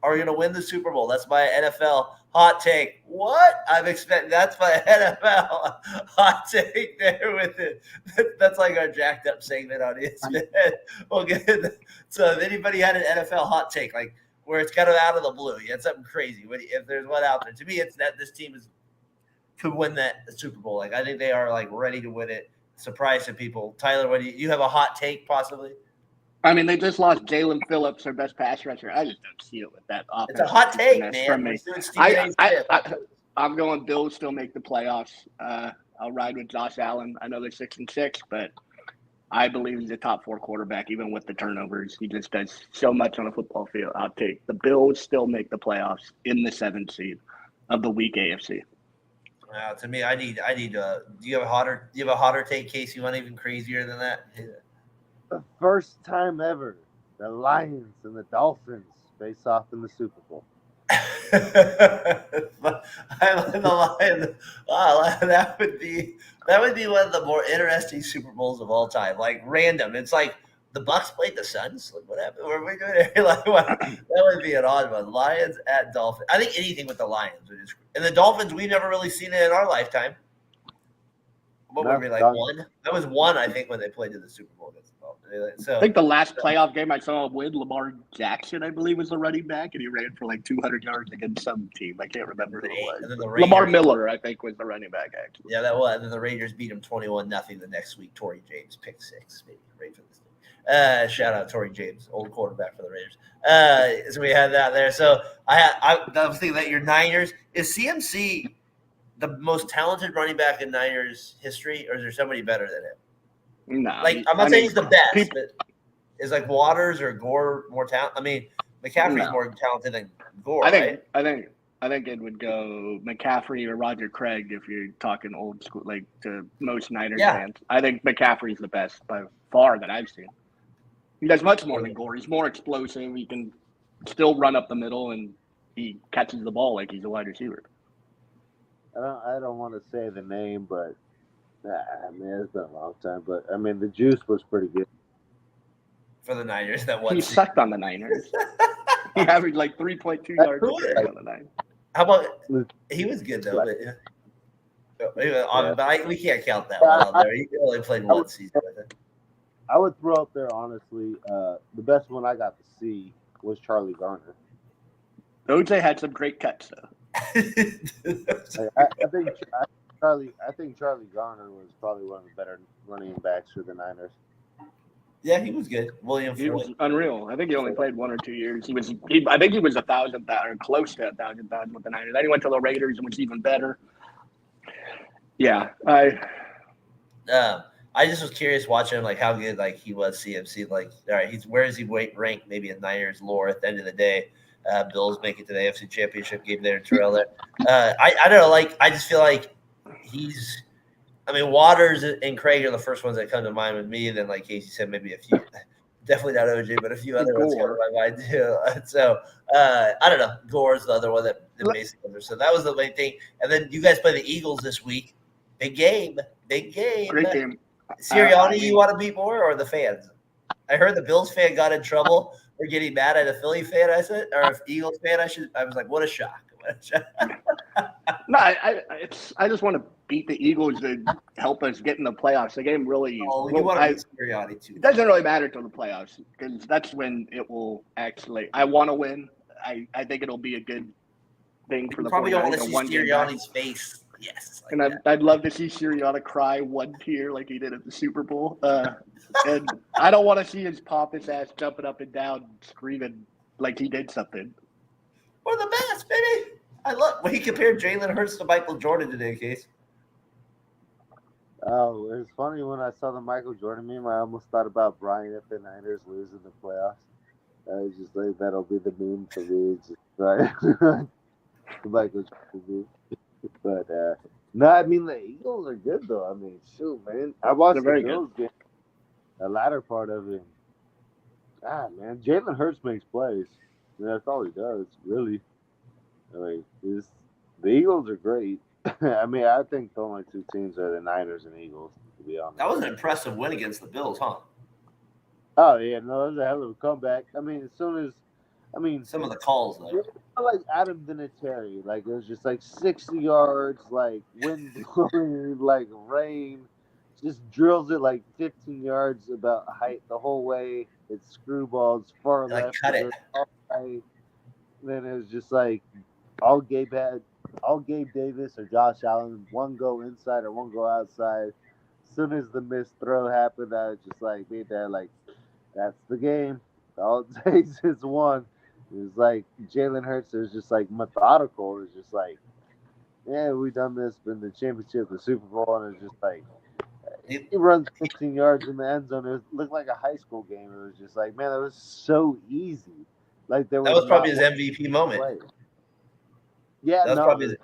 are going to win the Super Bowl. That's my NFL hot take. What? I'm expecting that's my NFL hot take there with it. That's like our jacked up segment on ESPN. Well, good. So if anybody had an NFL hot take, like where it's kind of out of the blue, you had something crazy. If there's one out there, to me, it's that this team could win that Super Bowl. Like I think they are like ready to win it. Surprise some people. Tyler, what do you have a hot take possibly? I mean, they just lost Jalen Phillips, their best pass rusher. I just don't see it with that offense. It's a hot take, man. For me. I'm going Bills still make the playoffs. I'll ride with Josh Allen. I know they're 6-6, but I believe he's a top 4 quarterback, even with the turnovers. He just does so much on a football field. I'll take the Bills still make the playoffs in the 7th seed of the weak AFC. To me, I need. Do you have a hotter take, Casey? You want even crazier than that? the first time ever the Lions and the Dolphins face off in the Super Bowl. I like the Lions. Wow, that would be one of the more interesting Super Bowls of all time. Like random. It's like the Bucks played the Suns. Like what happened? What are we doing here? Like what? That would be an odd one. Lions at Dolphins. I think anything with the Lions would just. And the Dolphins, we've never really seen it in our lifetime. What were we like one? That was one, I think, when they played in the Super Bowl against the Dolphins. So I think the last playoff game I saw him win, Lamar Jackson, I believe, was the running back, and he ran for like 200 yards against some team. I can't remember who it was. And then the Lamar Miller, I think, was the running back, actually. Yeah, that was. And then the Raiders beat him 21-0 the next week. Torrey James, pick 6, maybe. Right for this thing. Shout out Torrey James, old quarterback for the Raiders. So we had that there. So I was thinking that your Niners, is CMC the most talented running back in Niners history, or is there somebody better than him? No. Like, I'm not saying he's the best, but is like Waters or Gore more talented? I mean, McCaffrey's more talented than Gore, right? I think it would go McCaffrey or Roger Craig if you're talking old school, like to most Niners fans. I think McCaffrey's the best by far that I've seen. He does much more than Gore. He's more explosive. He can still run up the middle, and he catches the ball like he's a wide receiver. I don't want to say the name, but I mean, it's been a long time. But I mean, the juice was pretty good for the Niners. That one he sucked on the Niners. He averaged like 3.2 yards on the Niners. How about he was good though? But we can't count that one out there. He only played one season with it. I would throw up there honestly. The best one I got to see was Charlie Garner. OJ had some great cuts though. I think Charlie Garner was probably one of the better running backs for the Niners. Yeah, he was good. He was unreal. I think he only played 1 or 2 years. I think he was 1,000 or close to 1,000 with the Niners. Then he went to the Raiders and was even better. Yeah, I just was curious watching him, like how good like he was. CMC, like all right, where is he ranked? Maybe in Niners lore at the end of the day. Bills make it to the AFC Championship game there in Terrell there. I don't know. Like, I just feel like Waters and Craig are the first ones that come to mind with me. And then, like Casey said, maybe a few, definitely not OJ, but a few other ones come to my mind too. So, I don't know. Gore's the other one that basically, so that was the main thing. And then you guys play the Eagles this week. Big game. Great game. Sirianni, you want to beat more or the fans? I heard the Bills fan got in trouble. We're getting mad at a Philly fan, I said, or an Eagles fan. I was like, what a shock. No, I just want to beat the Eagles and help us get in the playoffs. The game really. Oh, you want to beat Sirianni too. It doesn't really matter till the playoffs because that's when it will actually. I want to win. I think it'll be a good thing for You the probably don't want to 49ers, see Sirianni's face. Yes. And I'd love to see Sirianni cry one tear like he did at the Super Bowl. And I don't want to see his pompous ass jumping up and down, screaming like he did something. We're the best, baby. I love when he compared Jalen Hurts to Michael Jordan today, Case. Oh, it's funny when I saw the Michael Jordan meme, I almost thought about Brian if the Niners lose in the playoffs. I was just like, that'll be the meme for me. Just right. The Michael Jordan meme. But no, I mean the Eagles are good though. I mean, shoot, man. I watched the Bills game, the latter part of it. Ah, man, Jalen Hurts makes plays. I mean, that's all he does, really. I mean, the Eagles are great. I mean, I think the only two teams are the Niners and Eagles, to be honest. That was an impressive win against the Bills, huh? Oh, yeah, no, it was a hell of a comeback. I mean, some of the calls, though. Like Adam Vinatieri, like, it was just like 60 yards, like, wind blowing, like, rain. Just drills it like 15 yards about height the whole way. It's screwballs, far left. Cut it. All right. Then it was just like all Gabe Davis or Josh Allen, one go inside or one go outside. As soon as the missed throw happened, I was just like, be there, like, that's the game. All it takes is one. It was like Jalen Hurts is just like methodical. It's just like, yeah, we done this, been the championship, the Super Bowl, and it's just like he runs 15 yards in the end zone. It looked like a high school game. It was just like, man, that was so easy. Like that was probably his MVP moment. Play. Yeah, that was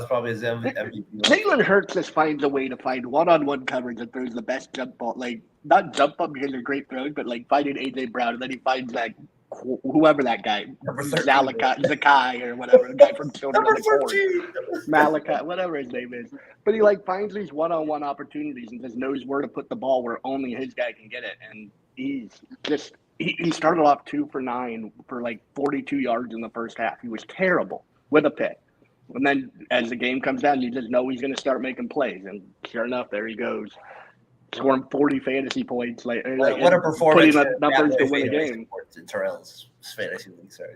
probably his MVP moment. Jalen Hurts just finds a way to find one-on-one coverage and throws the best jump ball. Like, not jump ball because they're great throws, but like finding AJ Brown, and then he finds that whoever that guy, Zakai or whatever, the guy from Children of the Corn, Malachi, whatever his name is. But he like finds these one-on-one opportunities and just knows where to put the ball where only his guy can get it. And he's just he started off 2 for 9 for like 42 yards in the first half. He was terrible with a pick. And then as the game comes down, you just know he's going to start making plays. And sure enough, there he goes. Scoring 40 fantasy points later. What a performance. Putting up numbers to win a game. In Terrell's fantasy league, sorry.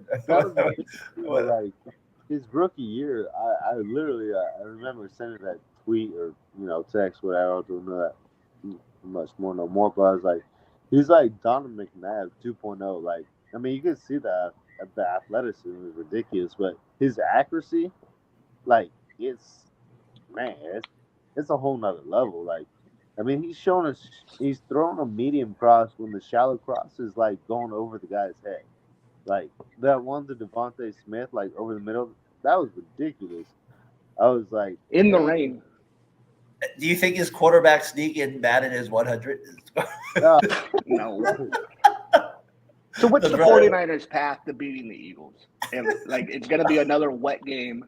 Like his rookie year, I literally I remember sending that tweet or text, whatever. I don't know that much more no more, but I was like, he's like Donovan McNabb 2.0. Like, I mean, you can see that the athleticism is ridiculous, but his accuracy, like, it's a whole nother level. Like, I mean, he's throwing a medium cross when the shallow cross is like going over the guy's head. Like that one to Devontae Smith, like over the middle, that was ridiculous. I was like, in the rain. Do you think his quarterback sneak in batted his 100? No. So what's the 49ers' path to beating the Eagles? And like, it's going to be another wet game.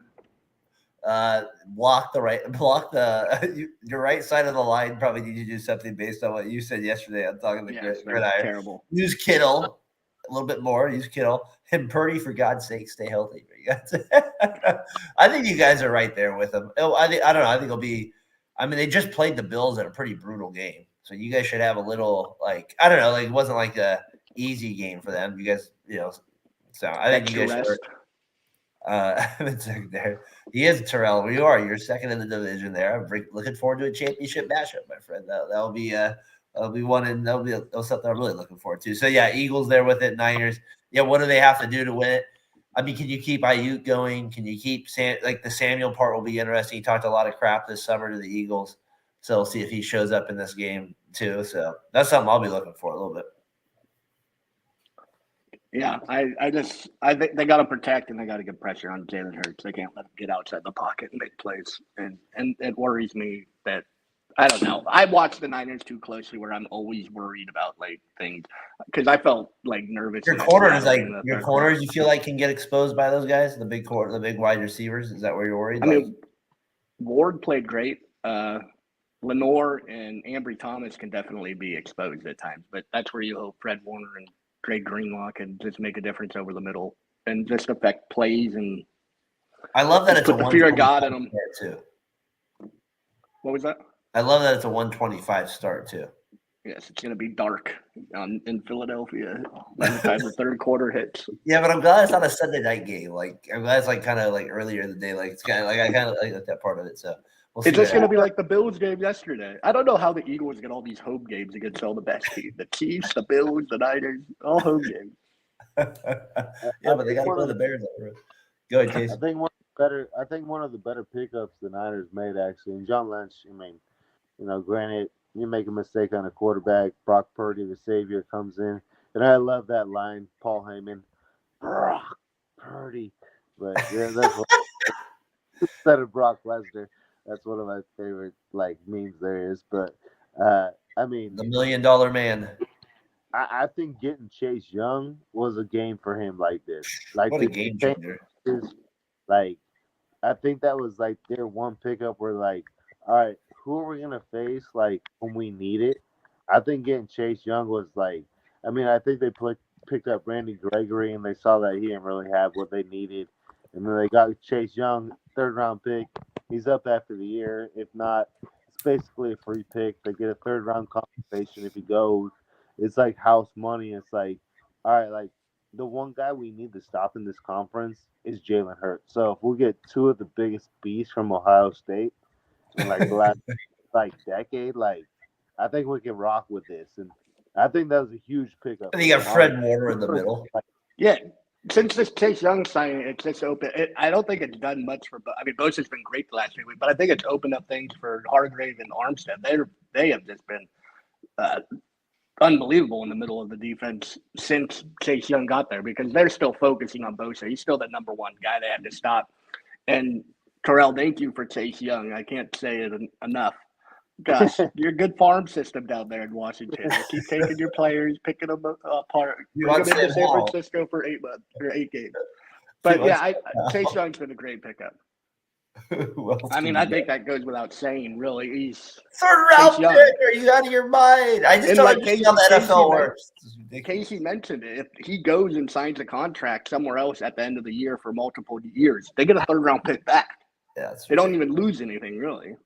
Block your right side of the line. Probably need to do something based on what you said yesterday. I'm talking to terrible. Use Kittle a little bit more. Use Kittle and Purdy, for God's sake, stay healthy. I think you guys are right there with them. I don't know. I think it'll be. I mean, they just played the Bills in a pretty brutal game, so you guys should have a little like I don't know. Like it wasn't like a easy game for them. You guys, So I think you guys should. There. He is Terrell. You're second in the division there. I'm looking forward to a championship matchup, my friend. That'll be one, and that'll be something I'm really looking forward to. So yeah, Eagles there with it. Niners. Yeah, what do they have to do to win it? I mean, can you keep Ayuk going? Can you keep the Samuel part will be interesting. He talked a lot of crap this summer to the Eagles, so we'll see if he shows up in this game too. So that's something I'll be looking for a little bit. Yeah, I think they got to protect and they got to get pressure on Jalen Hurts. They can't let him get outside the pocket and make plays. And it worries me that I don't know. I watch the Niners too closely, where I'm always worried about like things because I felt like nervous. Your corners, you feel like can get exposed by those guys, the big wide receivers. Is that where you're worried? I mean, Ward played great. Lenore and Ambry Thomas can definitely be exposed at times, but that's where you hope Fred Warner and Greg Greenlaw can just make a difference over the middle and just affect plays. And I love that it's put a the fear of God in 125 them. start too. What was that? I love that it's a 125 start too. Yes, it's going to be dark in Philadelphia by the time the third quarter hits. Yeah, but I'm glad it's not a Sunday night game. Like I'm glad it's like kind of like earlier in the day. Like it's kind of like I kind of like that part of it. So we'll see. It's just going to be like the Bills game yesterday. I don't know how the Eagles get all these home games against all the best teams. The Chiefs, the Bills, the Niners, all home games. Yeah, but they got to play the Bears. Go ahead, Jason. I think one of the better pickups the Niners made actually, and John Lynch. I mean, granted, you make a mistake on a quarterback, Brock Purdy, the savior, comes in, and I love that line, Paul Heyman, Brock Purdy. But yeah, that's what, instead of Brock Lesnar, that's one of my favorite memes there is. But I mean, the $1 Million Man. I think getting Chase Young was a game for him like this. Like what a game changer! Like, I think that was like their one pickup where all right, who are we gonna face when we need it? I think getting Chase Young was I think they picked up Randy Gregory and they saw that he didn't really have what they needed, and then they got Chase Young, 3rd round pick. He's up after the year. If not, it's basically a free pick. They get a 3rd round compensation if he goes. It's like house money. It's like, all right, the one guy we need to stop in this conference is Jalen Hurts. So if we get 2 of the biggest beasts from Ohio State in the last decade, I think we can rock with this. And I think that was a huge pickup. And you got Fred Warner in the middle. Yeah. Since this Chase Young signing, it's just open. I don't think it's done much for. I mean, Bosa's been great the last 3 weeks, but I think it's opened up things for Hargrave and Armstead. They have just been unbelievable in the middle of the defense since Chase Young got there because they're still focusing on Bosa. He's still the number 1 guy they had to stop. And Terrell, thank you for Chase Young. I can't say it enough. Gosh, you're a good farm system down there in Washington. You keep taking your players, picking them apart. You bring want them into Sam San Howell. Francisco for 8 months or 8 games. But yeah, Chase Young's been a great pickup. I mean, I think that goes without saying, really. He's 3rd round pick. Are you out of your mind? I just don't understand how the NFL works. Casey mentioned it. If he goes and signs a contract somewhere else at the end of the year for multiple years, they get a 3rd round pick back. Yeah, they don't even lose anything, really.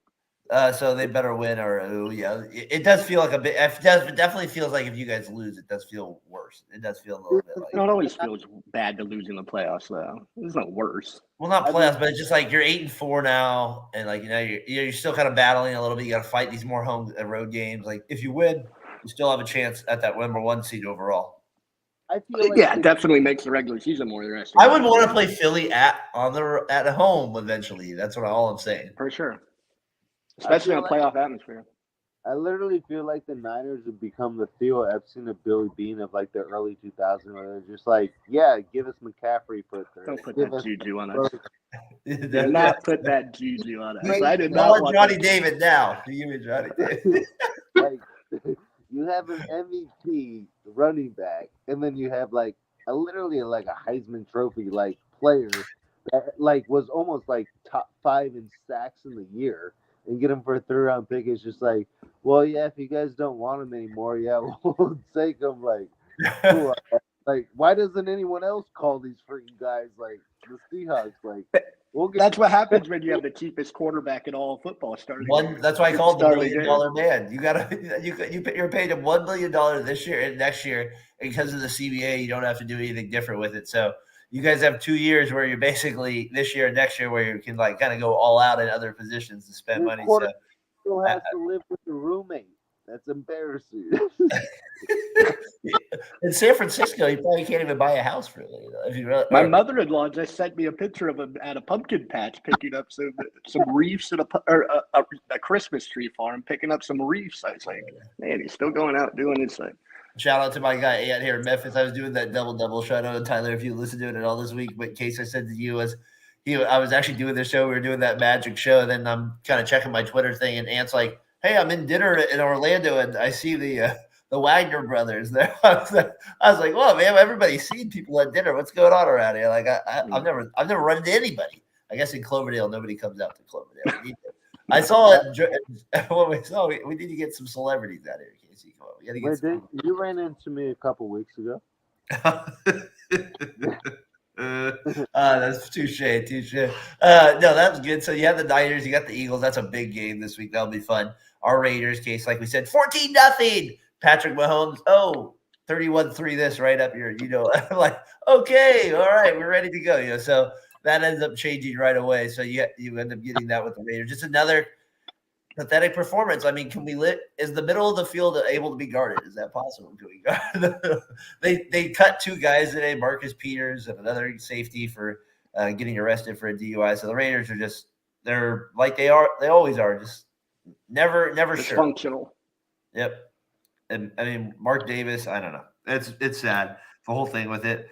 So they better win, or yeah, it does feel like a bit. It definitely feels like if you guys lose, it does feel worse. It does feel a little bit like. It always feels bad to lose in the playoffs, though. It's not worse. Well, not playoffs, but it's just like you're 8-4 now, and you're still kind of battling a little bit. You got to fight these more home and road games. Like if you win, you still have a chance at that number 1 seed overall. I feel it definitely makes the regular season more interesting. I would want to play Philly at home eventually. That's all I'm saying. For sure. Especially in a playoff atmosphere. I literally feel like the Niners have become the Theo Epstein of Billy Bean of the early 2000s, where they're just give us McCaffrey. Don't put that juju on us. Do not put that juju on us. I did not want Johnny David now. You give me Johnny David. You have an MVP running back, and then you have literally a Heisman Trophy player that was almost top 5 in sacks in the year. And get him for a 3rd round pick is just well, yeah, if you guys don't want him anymore, yeah, we'll take him. Cool. Why doesn't anyone else call these freaking guys the Seahawks? That's what happens when you have the cheapest quarterback in all football starting. That's why I called the $1 million man. You're paying him $1 million this year and next year, and because of the CBA, you don't have to do anything different with it. So you guys have 2 years where you're basically this year and next year where you can kind of go all out in other positions to spend money. So still has to live with a roommate. That's embarrassing. In San Francisco, you probably can't even buy a house really. If you really, my mother-in-law just sent me a picture of him at a pumpkin patch picking up some reefs at a Christmas tree farm, picking up some reefs. I was like, man, he's still going out doing his thing. Shout out to my guy Ant here in Memphis. I was doing that double. Shout out to Tyler if you listened to it at all this week. But in case I said to you I was actually doing the show. We were doing that magic show. And then I'm kind of checking my Twitter thing, and Ant's like, "Hey, I'm in dinner in Orlando, and I see the Wagner brothers there." I was like, "Well, man, everybody's seeing people at dinner. What's going on around here?" I've never run into anybody. I guess in Cloverdale, nobody comes out to Cloverdale. I saw it. We need to get some celebrities out here. Casey, come on. We gotta get you ran into me a couple weeks ago. That's touche. No, that's good. So you have the Niners, you got the Eagles. That's a big game this week. That'll be fun. Our Raiders case, like we said, 14-0. Patrick Mahomes, 31-3 this right up here. Like, okay, all right, we're ready to go. So that ends up changing right away. So you end up getting that with the Raiders. Just another pathetic performance. I mean, is the middle of the field able to be guarded? Is that possible? Can we guard? They cut two guys today, Marcus Peters and another safety for getting arrested for a DUI. So the Raiders are they're like they always are, just never sure. Dysfunctional. Yep. And I mean, Mark Davis, I don't know. It's sad, the whole thing with it.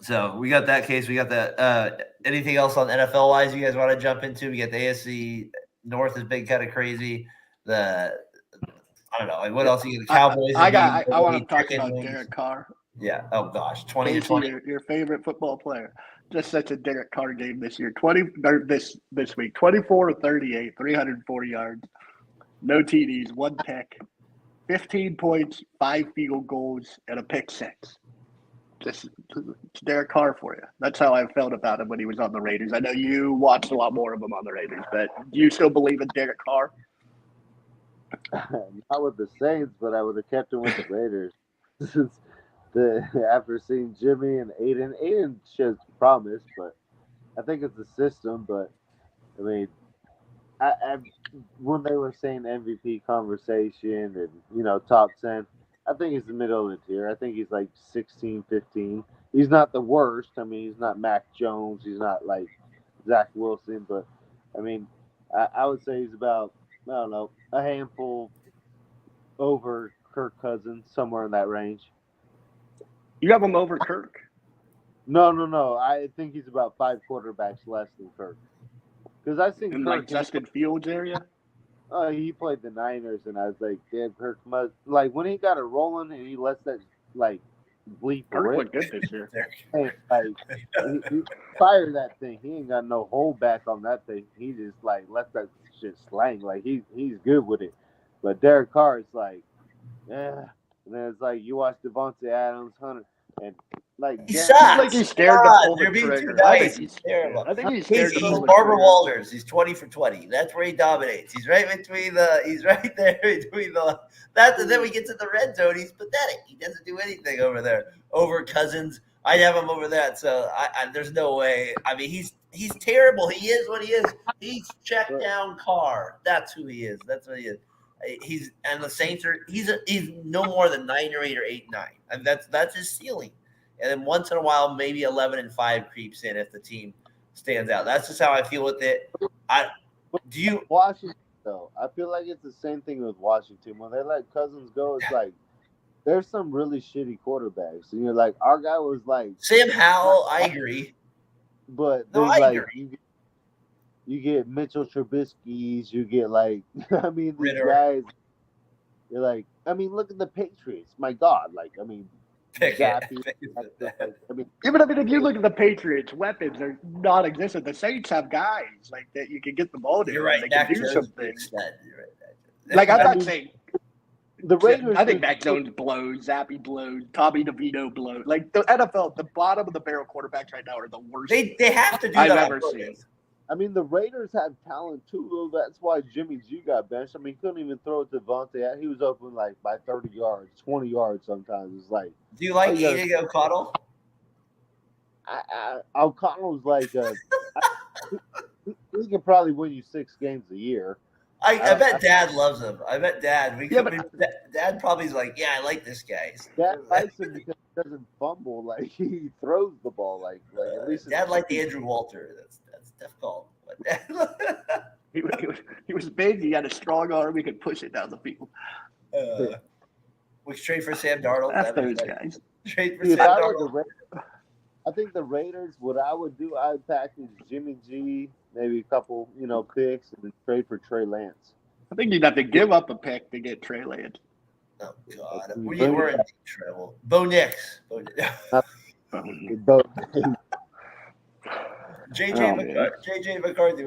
So we got that case. We got that. Anything else on NFL wise you guys want to jump into? We got the AFC North has been kind of crazy. I don't know. Like, what else? You got the Cowboys. I want to talk about Derek Carr. Yeah. Oh gosh, 20-20. Your favorite football player. Just such a Derek Carr game this year. This week, 24-38, 340 yards, no TDs, one pick, 15 points, 5 field goals, and a pick six. Just Derek Carr for you. That's how I felt about him when he was on the Raiders. I know you watched a lot more of him on the Raiders, but do you still believe in Derek Carr? Not with the Saints, but I would have kept him with the Raiders. After seeing Jimmy and Aiden shows promise, but I think it's the system. But I mean, I when they were saying MVP conversation and top 10, I think he's the middle of the tier. I think he's like 16, 15. He's not the worst. I mean, he's not Mac Jones. He's not like Zach Wilson. But, I mean, I would say he's about, I don't know, a handful over Kirk Cousins, somewhere in that range. You have him over Kirk? No. I think he's about 5 quarterbacks less than Kirk. Because I think in Kirk like Justin Fields area? He played the Niners, and I was like, damn, Kirk must. Like, when he got it rolling and he lets that, like, bleep. Kirk looked good this year. Hey, he fire that thing. He ain't got no hold back on that thing. He just, like, lets that shit slang. Like, he's good with it. But Derek Carr is like, yeah. And then it's like, you watch Devontae Adams, Hunter, and, like, he yeah, sucks. he's like he's scared to pull You're the being trigger. too nice. He's terrible. I think he's scared to pull He's the Barbara trigger. Walters. He's 20 for 20. That's where he dominates. He's right there between that, and then we get to the red zone. He's pathetic. He doesn't do anything over there. Over Cousins, I'd have him over that. So there's no way. I mean, he's terrible. He is what he is. He's check down Carr. That's who he is. That's what he is. And the Saints are. He's no more than 9 or 8 or 8-9, and that's his ceiling. And then once in a while, maybe 11-5 creeps in if the team stands out. That's just how I feel with it. Washington though? I feel like it's the same thing with Washington. When they let Cousins go, it's like there's some really shitty quarterbacks, and you're like, our guy was like Sam Howell. I agree, but no, I agree. You get Mitchell Trubisky's. You get like, I mean, these Ritter. guys. You're like, I mean, look at the Patriots. My God, like, I mean. Even if you look at the Patriots, weapons are non-existent. The Saints have guys like that you can get the ball to. You're right. They can do something. Like I'm not saying the Raiders. I think Mac Jones blows, Zappy blows, Tommy DeVito blows. Like the NFL, the bottom of the barrel quarterbacks right now are the worst. They have to do I've that. ever seen. I mean, the Raiders have talent too, though. That's why Jimmy G got benched. I mean, he couldn't even throw it to Devontae. He was open like by 30 yards, 20 yards sometimes. It's like. Do you like eating O'Connell? O'Connell's like he can probably win you 6 games a year. I bet Dad loves him. I bet Dad. Dad probably is like, yeah, I like this guy. Dad likes him because he doesn't fumble. Like he throws the ball. Like at least. Dad liked Andrew Walter. That's difficult. He was big. He had a strong arm. He could push it down the field. We trade for Sam Darnold. That's those guys. Trade for Sam Darnold. I think the Raiders, what I would do, I would package Jimmy G, maybe a couple, picks, and then trade for Trey Lance. I think you'd have to give up a pick to get Trey Lance. Oh, God. We're in deep trouble. Bo Nix. JJ McCarthy.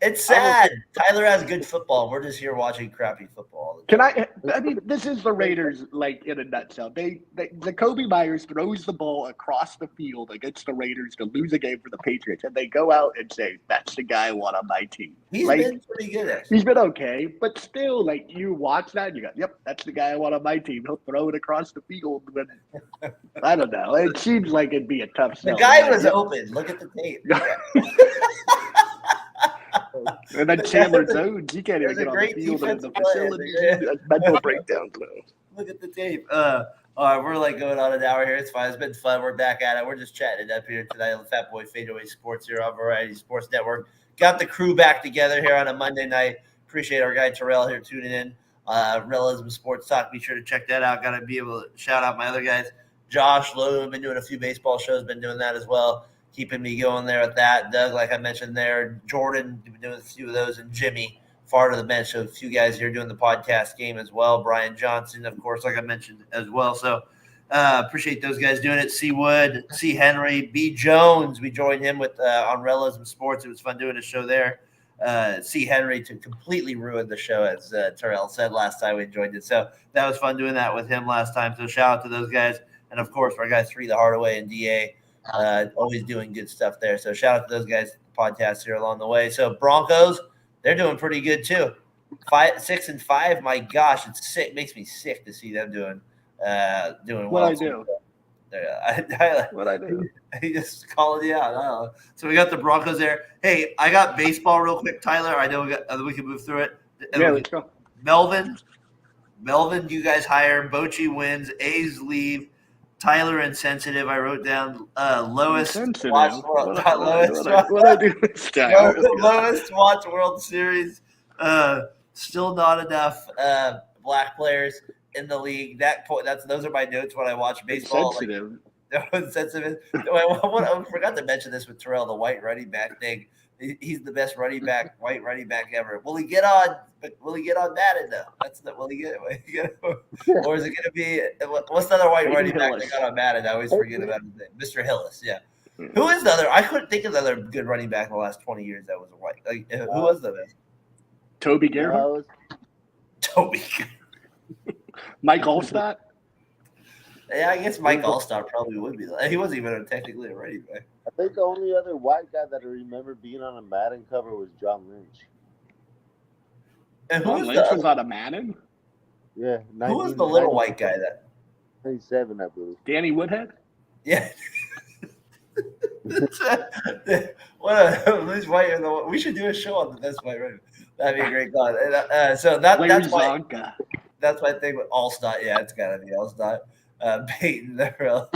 It's sad. Tyler has good football. We're just here watching crappy football. Can I mean, this is the Raiders, like, in a nutshell. Jacoby Myers throws the ball across the field against the Raiders to lose a game for the Patriots, and they go out and say, that's the guy I want on my team. He's like, been pretty good, actually. He's been okay, but still, like, you watch that and you go, yep, that's the guy I want on my team. He'll throw it across the field. When, I don't know. It seems like it'd be a tough sell. The guy was open. Look at the tape. And then Chandler Jones, he can't even get on the field in the facility. Mental breakdown. Look at the tape. All right, we're like going on an hour here. It's fine. It's been fun. We're back at it. We're just chatting up here tonight on Fatboy FadeAway Sports here on Variety Sports Network. Got the crew back together here on a Monday night. Appreciate our guy Terrell here tuning in. Realism Sports Talk. Be sure to check that out. Got to be able to shout out my other guys. Josh Lowe, been doing a few baseball shows. Been doing that as well. Keeping me going there at that. Doug, like I mentioned there. Jordan, been doing a few of those. And Jimmy, far to the bench. So a few guys here doing the podcast game as well. Brian Johnson, of course, like I mentioned as well. So appreciate those guys doing it. C. Wood, C. Henry, B. Jones. We joined him with on Realism Sports. It was fun doing a show there. C. Henry to completely ruin the show, as Terrell said last time we joined it. So that was fun doing that with him last time. So shout out to those guys. And, of course, our guys 3 the Hardaway and DA. Always doing good stuff there. So shout out to those guys, podcasts here along the way. So Broncos, they're doing pretty good too. 6-5. My gosh, it's sick. Makes me sick to see them doing well. What I do? What I do? He just calling you out. I don't know. So we got the Broncos there. Hey, I got baseball real quick, Tyler. I know we can move through it. Yeah, let's go. Melvin, you guys hire. Bochy wins. A's leave. Tyler Insensitive. I wrote down lowest watch world. What I do this time? Lowest watch World Series. Still not enough black players in the league. Those are my notes when I watch baseball. Insensitive. Insensitive. I forgot to mention this with Terrell, the white running back thing. He's the best white running back ever. Will he get on Madden though? Will he get or is it going to be what's the other white running back that got on Madden? I always forget about his name. Mr. Hillis. Yeah. Who is the other? I couldn't think of the other good running back in the last 20 years that was a white. Like who was the best? Toby Gerhardt. Toby. Mike Allstott. Yeah, I guess Mike Allstott probably would be. He wasn't even technically a running back. I think the only other white guy that I remember being on a Madden cover was John Lynch. And John Lynch was on a Madden? Yeah. Who was the little white guy that? 27, I believe. Danny Woodhead? Yeah. Who's white? We should do a show on the best white running. That'd be a great god. So that's why. That's my thing with Allstott. Yeah, it's gotta be Allstott. Peyton there.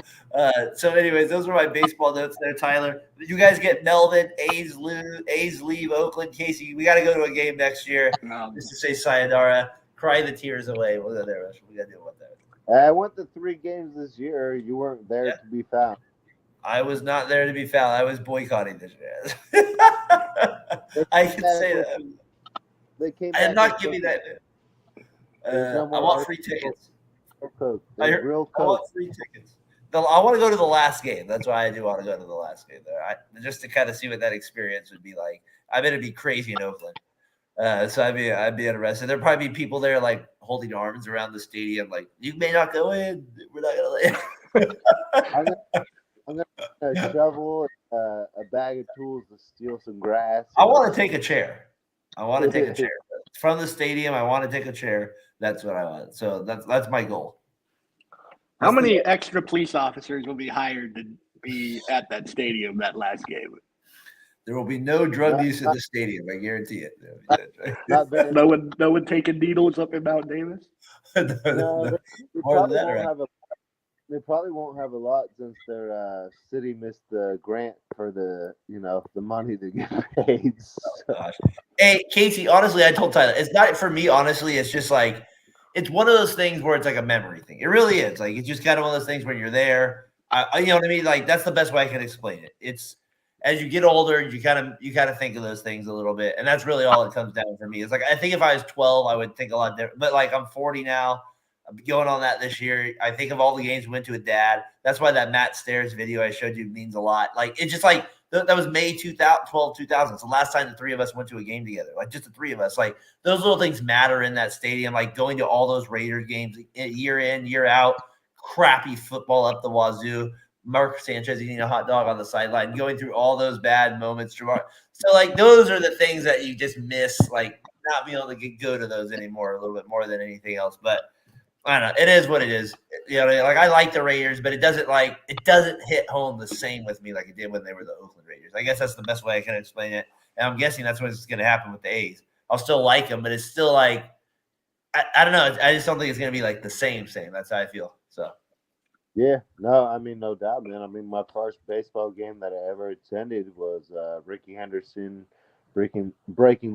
So anyways, those were my baseball notes there, Tyler. You guys get Melvin, A's leave Oakland, Casey. We got to go to a game next year just to say sayonara, cry the tears away. We'll go there. We got to deal with that. I went to 3 games this year. You weren't there to be found. I was not there to be found. I was boycotting this year. I can say that. They came. I am not giving that. I want free tickets. I want free tickets. I want to go to the last game. That's why I do want to go to the last game there. Just to kind of see what that experience would be like. I bet it'd be crazy in Oakland. So I'd be interested. There'd probably be people there like holding arms around the stadium, like you may not go in. We're not gonna let you. I'm gonna shovel a bag of tools to steal some grass. I want to take a chair. From the stadium. I want to take a chair. That's what I want. So that's my goal. How many extra police officers will be hired to be at that stadium that last game? There will be no drug use in the stadium. I guarantee it. No one taking needles up in Mount Davis. They probably won't have a lot since their city missed the grant for the money to get paid. So. Oh, gosh. Hey, Casey, honestly, I told Tyler, it's not for me, honestly. It's just like, it's one of those things where it's like a memory thing. It really is. Like, it's just kind of one of those things where you're there. You know what I mean? Like, that's the best way I can explain it. It's, as you get older, you kind of think of those things a little bit. And that's really all it comes down for me. It's like, I think if I was 12, I would think a lot different. But like, I'm 40 now. I'm going on that this year. I think of all the games we went to with Dad. That's why that Matt Stairs video I showed you means a lot. Like, it's just like that was May 2000. It's the last time the three of us went to a game together, like just the three of us. Like those little things matter in that stadium. Like going to all those Raiders games year in, year out, crappy football up the wazoo. Mark Sanchez eating a hot dog on the sideline, going through all those bad moments. So like those are the things that you just miss, like not being able to go to those anymore a little bit more than anything else. But I don't know. It is what it is. You know, like I like the Raiders, but it doesn't hit home the same with me like it did when they were the Oakland Raiders. I guess that's the best way I can explain it. And I'm guessing that's what's going to happen with the A's. I'll still like them, but it's still like I don't know. I just don't think it's going to be like the same. That's how I feel. So. Yeah, no, I mean, no doubt, man. I mean, my first baseball game that I ever attended was Ricky Henderson breaking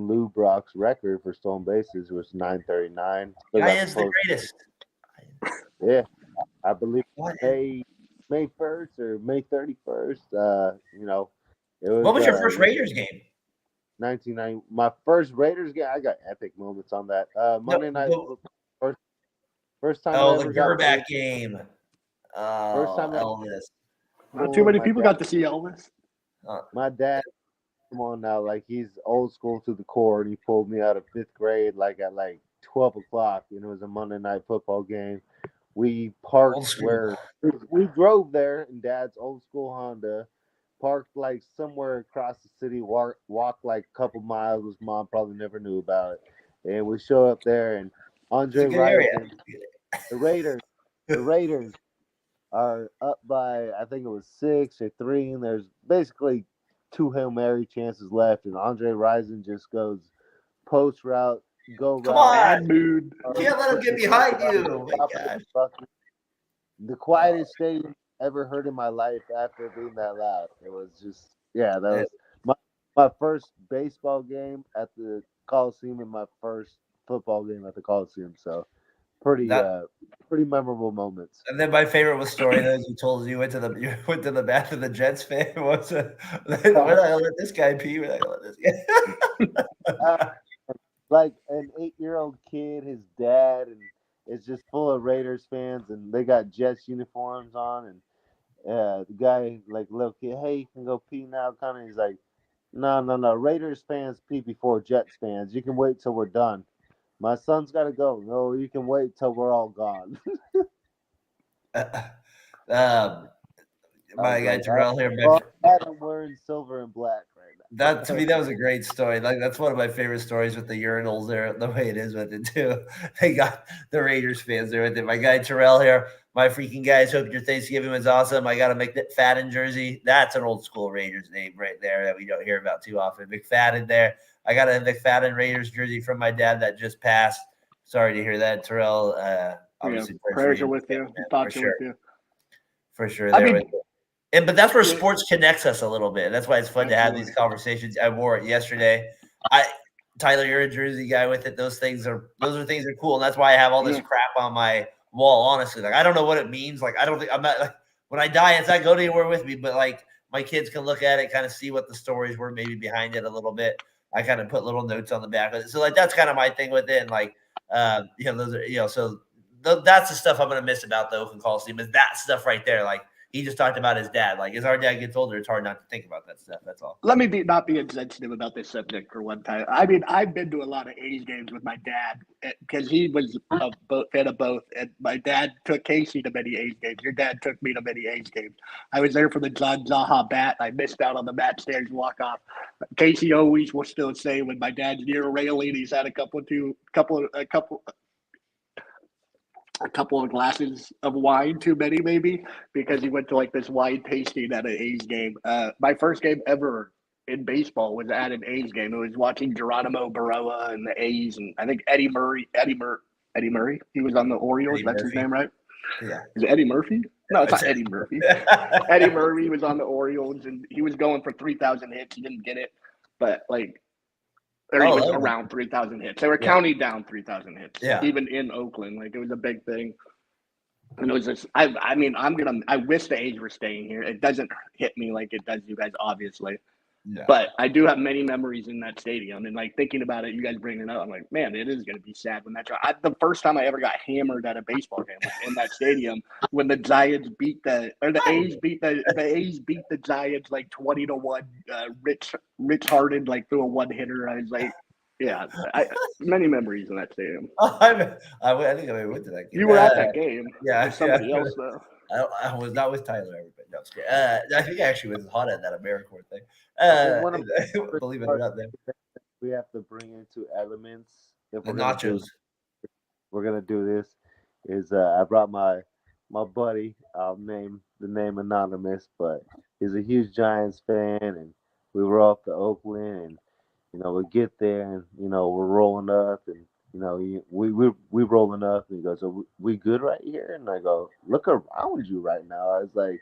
Lou Brock's record for stolen bases, was 939. Guy is the greatest. Yeah, I believe May 1st or May 31st. You know, it was. What was your first Raiders game? 1990. My first Raiders game. I got epic moments on that. Monday night. First time. Oh, the Gerback game. First time Elvis. Not too many people got to see Elvis. My dad, come on now, like he's old school to the core, and he pulled me out of 5th grade, like at 12 o'clock. You know, it was a Monday night football game. We parked where we drove there in Dad's old school Honda, parked like somewhere across the city, walked like a couple miles, which Mom probably never knew about, and we show up there, and Andre Rison, the Raiders are up by, I think it was 6 or 3, and there's basically 2 Hail Mary chances left, and Andre Rison just goes post route, go Come route. Bad mood. Can't let him get behind you. Oh my God. The quietest stadium ever heard in my life after being that loud. It was just, that was my first baseball game at the Coliseum and my first football game at the Coliseum, so pretty memorable moments. And then my favorite story that you told us you went to the bath of the Jets fan. What's we're not gonna let this guy pee. We're not gonna let this guy. Like an 8-year-old kid, his dad, and it's just full of Raiders fans, and they got Jets uniforms on, and the guy, like little kid, hey, you can go pee now, kind of. He's like, no, Raiders fans pee before Jets fans. You can wait till we're done. My son's got to go. No, you can wait till we're all gone. My guy Terrell here. I'm wearing silver and black right now. That to me, that was a great story. Like that's one of my favorite stories with the urinals there, the way it is with it too. They got the Raiders fans there with it. My guy Terrell here. My freaking guys, hope your Thanksgiving was awesome. I got a McFadden jersey. That's an old school Raiders name right there that we don't hear about too often. McFadden there. I got a McFadden Raiders jersey from my dad that just passed. Sorry to hear that, Terrell. Obviously, prayers are with you. Thoughts are with you. For sure. But that's where sports connects us a little bit. That's why it's fun to have these conversations. I wore it yesterday. Tyler, you're a Jersey guy with it. Those things are cool. And that's why I have all this crap on my wall, honestly. Like, I don't know what it means. Like, I don't think I'm not like when I die, it's not going anywhere with me, but like my kids can look at it, kind of see what the stories were maybe behind it a little bit. I kind of put little notes on the back of it. So like, that's kind of my thing with it. And like, those are, so that's the stuff I'm going to miss about the Oakland Coliseum is that stuff right there. Like, he just talked about his dad. Like, as our dad gets older, it's hard not to think about that stuff. That's all. Let me not be insensitive about this subject for one time. I mean, I've been to a lot of A's games with my dad because he was a fan of both. And my dad took Casey to many A's games. Your dad took me to many A's games. I was there for the John Zaha bat. I missed out on the Matt Stairs walk-off. Casey always will still say when my dad's near a railing, he's had a couple of glasses of wine, too many maybe, because he went to like this wine tasting at an A's game. My first game ever in baseball was at an A's game. It was watching Geronimo Barroa and the A's, and I think Eddie Murray. He was on the Orioles. That's his name, right? Yeah. Is it Eddie Murphy? No, it's not Eddie Murphy. Eddie Murray was on the Orioles, and he was going for 3,000 hits. He didn't get it, but like. Or he was around 3,000 hits. They were counting down 3,000 hits, even in Oakland. Like, it was a big thing. And it was just, I wish the A's were staying here. It doesn't hit me like it does you guys, obviously. Yeah. But I do have many memories in that stadium, and like thinking about it, you guys bringing it up, I'm like, man, it is going to be sad when the first time I ever got hammered at a baseball game was in that stadium when the Giants beat the A's beat the Giants like 20-1. Rich Harden like threw a one hitter. I was like, yeah, many memories in that stadium. I think I went to that game. You were at that game, Yeah, with somebody else though. I was not with Tyler. Everybody, no, I think I actually was hot at that AmeriCorps thing. Believe it or not, we have to bring into elements if the nachos. We're gonna do this. Is I brought my buddy. I'll name the name anonymous, but he's a huge Giants fan, and we were off to Oakland, and we get there, and we're rolling up, and we rolling up, and he goes, "Are we good right here?" And I go, "Look around you right now." I was like,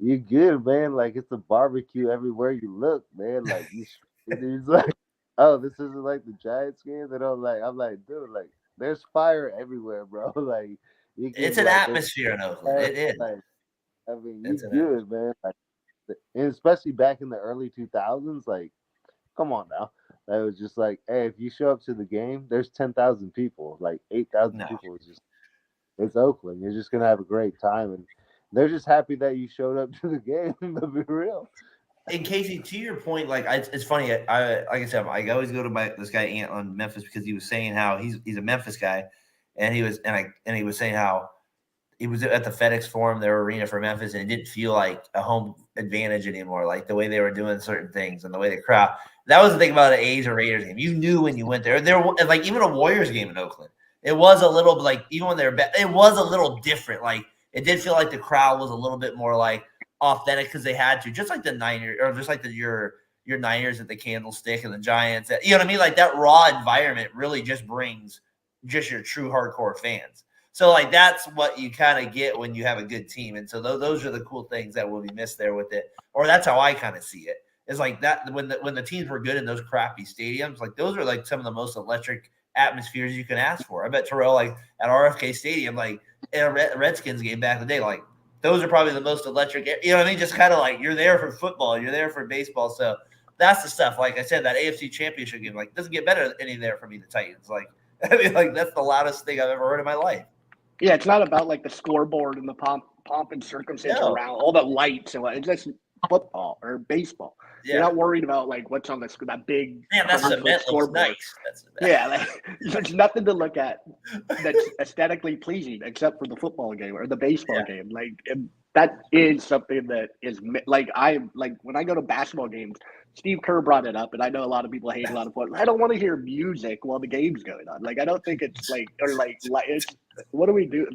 "You good, man? Like it's a barbecue everywhere you look, man. Like you." And he's like, "Oh, this isn't like the Giants games." And I'm like, dude, like there's fire everywhere, bro. Like it's an atmosphere in Oakland. It is. Like, I mean, you good, man. Like, and especially back in the early 2000s, like, come on now. That was just like, hey, if you show up to the game, there's 10,000 people, like 8,000 people. It's Oakland. You're just gonna have a great time, and they're just happy that you showed up to the game. To be real. And Casey, to your point, like it's funny. Like I said, I always go to this guy Ant on Memphis because he was saying how he's a Memphis guy, and he was saying how he was at the FedEx Forum, their arena for Memphis, and it didn't feel like a home advantage anymore, like the way they were doing certain things and the way the crowd. That was the thing about an A's or Raiders game. You knew when you went there. There, like even a Warriors game in Oakland, it was a little like even when they're it was a little different. Like it did feel like the crowd was a little bit more like authentic because they had to, just like the Niners or just like your Niners at the Candlestick and the Giants. You know what I mean? Like that raw environment really just brings just your true hardcore fans. So like that's what you kind of get when you have a good team, and so those are the cool things that will be missed there with it. Or that's how I kind of see it. It's like that when the teams were good in those crappy stadiums, like those are like some of the most electric atmospheres you can ask for. I bet Terrell, like at RFK Stadium, like in a Redskins game back in the day, like those are probably the most electric. You know what I mean? Just kind of like you're there for football, you're there for baseball. So that's the stuff. Like I said, that AFC Championship game, like doesn't get better any there for me. The Titans, like I mean, like that's the loudest thing I've ever heard in my life. Yeah, it's not about like the scoreboard and the pomp and circumstance around all the lights and it's just football or baseball. Yeah. You're not worried about like what's on that big that's scoreboard. Nice. Yeah, like, there's nothing to look at that's aesthetically pleasing except for the football game or the baseball game. Like that is something that is like when I go to basketball games. Steve Kerr brought it up, and I know a lot of people hate a lot of football. I don't want to hear music while the game's going on. Like I don't think it's like it's what do we do?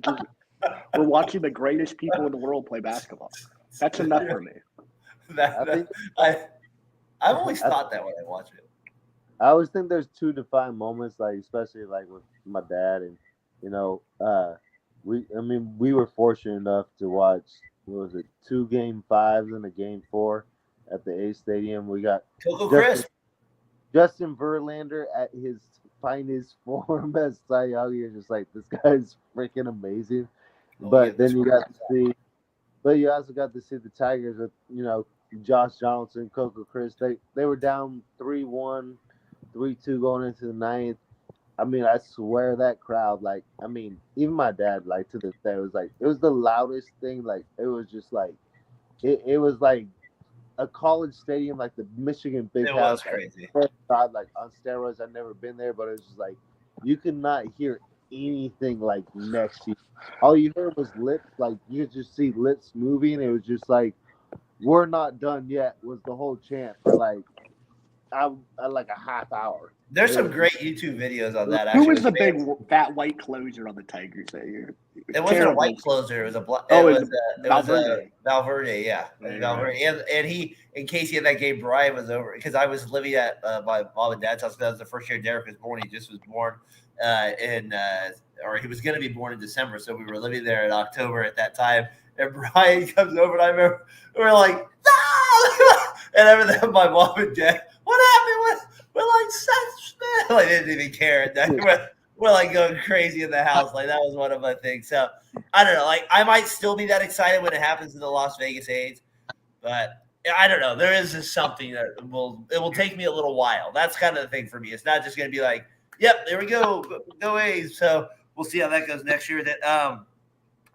We're watching the greatest people in the world play basketball. That's enough for me. I've always thought that when I watch it. I always think there's two defined moments, like especially like with my dad, and we were fortunate enough to watch 2 Game 5s and a Game 4 at the A Stadium. We got Justin Verlander at his finest form as Cy Young. You're just like, this guy's freaking amazing. But then you also got to see the Tigers with Josh Johnson, Coco Chris. They were down 3-1, 3-2 going into the 9th. I mean, I swear that crowd, like, I mean, even my dad, like, to this day, was like, it was the loudest thing. Like, it was just like, it was like a college stadium, like the Michigan Big House. It was crazy. Like on steroids. I've never been there, but it was just like, you could not hear anything like next to you. All you heard was lips. Like, you could just see lips moving. It was just like, we're not done yet was the whole chant for like a half hour. There's some great YouTube videos on that. Who was the big fat white closer on the Tigers that year? It wasn't a white closer. It was a black. Valverde. Valverde, yeah. Valverde. And he, in case he had that game, Brian was over because I was living at my mom and dad's house. That was the first year Derek was born. He just was born or he was going to be born in December. So we were living there in October at that time. And Brian comes over, and I remember we were like, no! And I remember my mom and dad, what happened with like Seth Smith? Like, they didn't even care. We're like going crazy in the house. Like, that was one of my things. So I don't know. Like, I might still be that excited when it happens to the Las Vegas A's, but I don't know. There is just something that will take me a little while. That's kind of the thing for me. It's not just going to be like, yep, there we go, go A's. So we'll see how that goes next year.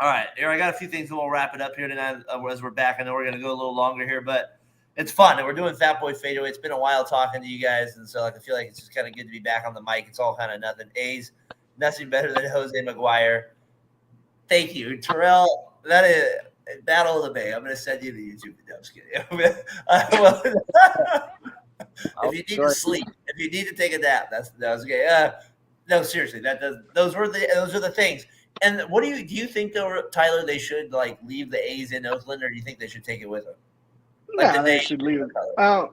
All right, here I got a few things, and we'll wrap it up here tonight as we're back. I know we're going to go a little longer here, but it's fun, and we're doing Fatboy FadeAway. It's been a while talking to you guys, and so I feel like it's just kind of good to be back on the mic. It's all kind of nothing. A's, nothing better than Jose McGuire. Thank you, Terrell. That is Battle of the Bay. I'm going to send you the YouTube video. I'm just kidding. If you need to sleep, if you need to take a nap, that was okay. No, seriously, those are the things. And what do you think though, Tyler? They should like leave the A's in Oakland, or do you think they should take it with them? Like they should leave it. I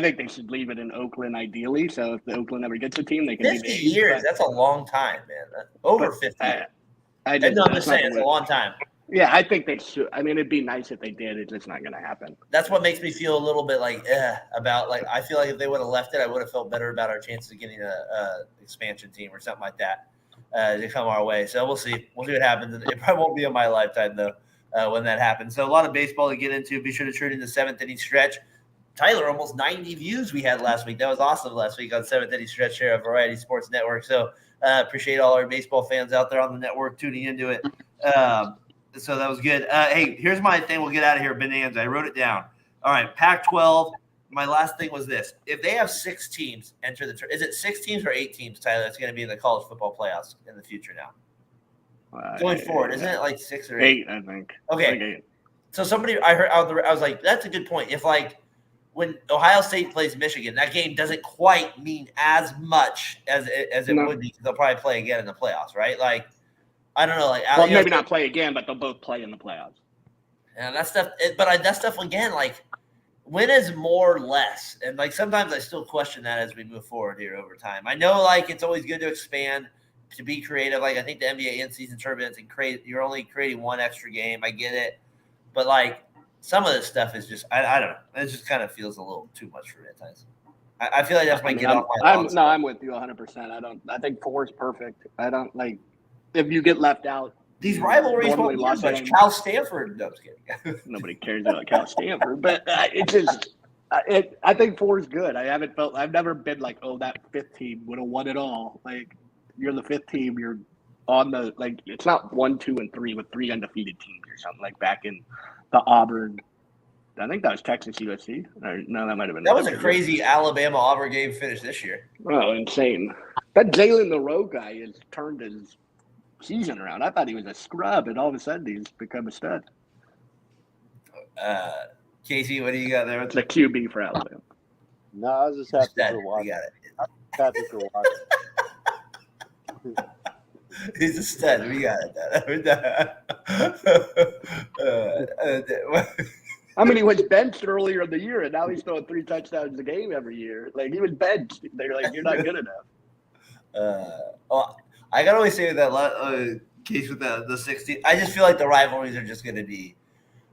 think they should leave it in Oakland ideally. So if the Oakland ever gets a team, they can 50 be the A's, years. That's a long time, man. Over 50 years. I'm just saying, it's a long time. Yeah, I think they should. I mean, it'd be nice if they did. It's just not going to happen. That's what makes me feel a little bit like about like I feel like if they would have left it, I would have felt better about our chances of getting a expansion team or something like that to come our way. So we'll see. We'll see what happens. It probably won't be in my lifetime though when that happens. So a lot of baseball to get into. Be sure to tune in the seventh inning stretch. Tyler, almost 90 views we had last week. That was awesome last week on seventh inning stretch here at Variety Sports Network. So appreciate all our baseball fans out there on the network tuning into it. So that was good. Hey, here's my thing. We'll get out of here. Bonanza. I wrote it down. All right, Pac-12. My last thing was this. If they have 6 teams enter the – is it 6 teams or 8 teams, Tyler, that's going to be in the college football playoffs in the future now? Going forward, isn't it like 6 or 8? 8, I think. Okay. Like 8. So somebody – I heard I was like, that's a good point. If like when Ohio State plays Michigan, that game doesn't quite mean as much as it would be because they'll probably play again in the playoffs, right? Like – I don't know, like maybe not play again, but they'll both play in the playoffs. And that stuff, that stuff again, like when is more less? And like sometimes I still question that as we move forward here over time. I know like it's always good to expand, to be creative. Like I think the NBA in-season tournaments and you're only creating one extra game. I get it, but like some of this stuff is just I don't know. It just kind of feels a little too much for me at times. I feel like that's my get off my lawn. No, I'm with you 100%. I think 4 is perfect. I don't like. If you get left out, these rivalries won't be as much. Cal Stanford, no, I'm just kidding. Nobody cares about Cal Stanford, but I think 4 is good. I've never been like, oh, that 5th team would have won it all. Like you're the 5th team, you're on the like. It's not 1, 2, and 3 with 3 undefeated teams or something like back in the Auburn. I think that was Texas USC. Or, no, that might have been. That was a crazy Alabama Auburn game finish this year. Oh, insane! That Jalen the Rowe guy has turned his season around. I thought he was a scrub, and all of a sudden he's become a stud. Casey, what do you got there? It's a QB for Alabama. No, I was just happy for watching. You got it. Happy for watching. He's a stud. We got it. I mean, he was benched earlier in the year, and now he's throwing 3 touchdowns a game every year. Like, he was benched. They're like, you're not good enough. I got to always say with that case with the 16, I just feel like the rivalries are just going to be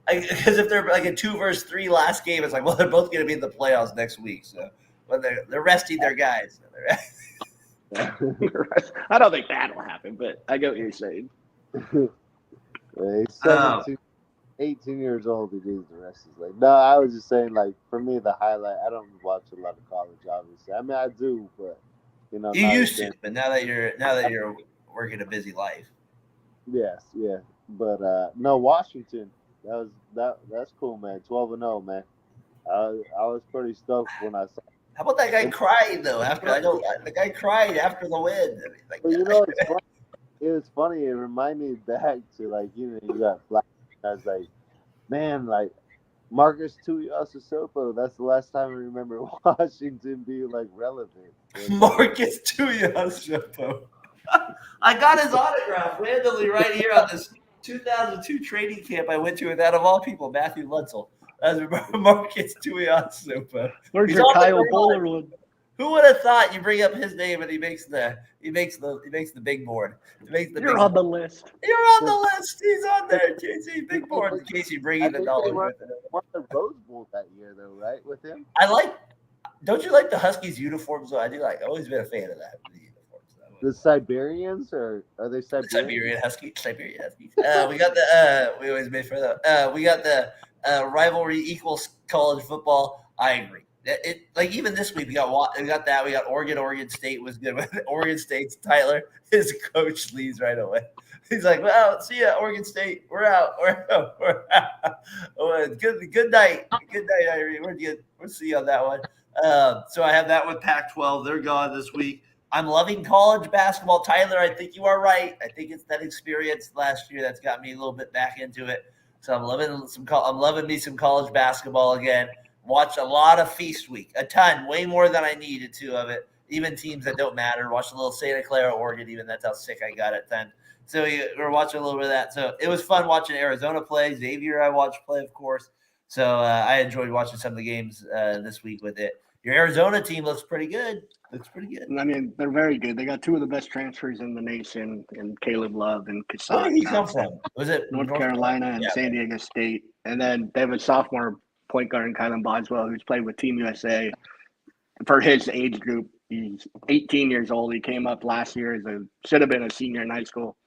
because if they're like a 2 versus 3 last game, it's like, well, they're both going to be in the playoffs next week. So, but they're resting their guys. I don't think that'll happen, but I get what you're saying. He's 18 years old. He needs the rest of his life. No, I was just saying, like, for me, the highlight. I don't watch a lot of college, obviously. I mean, I do, but you know, you used to. But now that you're working a busy life. Yes, yeah, but no, Washington. That's cool, man. 12-0, man. I was pretty stoked when I saw. How about that guy crying though? The guy cried after the win. I mean, like, but you know, it was funny. It reminded me back to like you got Black. I was like, man, like Marcus Tuiasosopo. That's the last time I remember Washington being like relevant. Marcus Tuiasosopo. I got his autograph randomly right here on this 2002 training camp I went to with, out of all people, Matthew Lutzel. As Marcus Tuiasosopo. Where's your Kyle Bowler one? Who would have thought you bring up his name and he makes the big board? You're on the list. You're on the list. He's on there, Casey. Big board. Casey bringing the dollar with it. Won the Rose Bowl that year, though, right? With him. Don't you like the Huskies uniforms? Though I do like. I've always been a fan of that. The Siberians, or are they Siberian? Siberian Huskies. We got the. We always made fun of that. We got the rivalry equals college football. I agree. Like even this week we got that. We got Oregon State was good. Oregon State's Tyler, his coach leaves right away. He's like, "Well, see ya, Oregon State. We're out. We're out. Oh, good night. Good night, Irene. We're good. We'll see you on that one." So I have that with Pac-12. They're gone this week. I'm loving college basketball. Tyler, I think you are right. I think it's that experience last year that's got me a little bit back into it. So I'm loving me some college basketball again. Watch a lot of Feast Week, a ton, way more than I needed to of it. Even teams that don't matter. Watch a little Santa Clara, Oregon. Even that's how sick I got it then. So we're watching a little bit of that. So it was fun watching Arizona play. Xavier I watched play, of course. So I enjoyed watching some of the games this week with it. Your Arizona team looks pretty good. I mean, they're very good. They got two of the best transfers in the nation, and Caleb Love and Kasai. Where did he come from? Was it North Carolina and San Diego State? And then they have a sophomore point guard in Kylan Boswell who's played with Team USA for his age group. He's 18 years old. He came up last year should have been a senior in high school.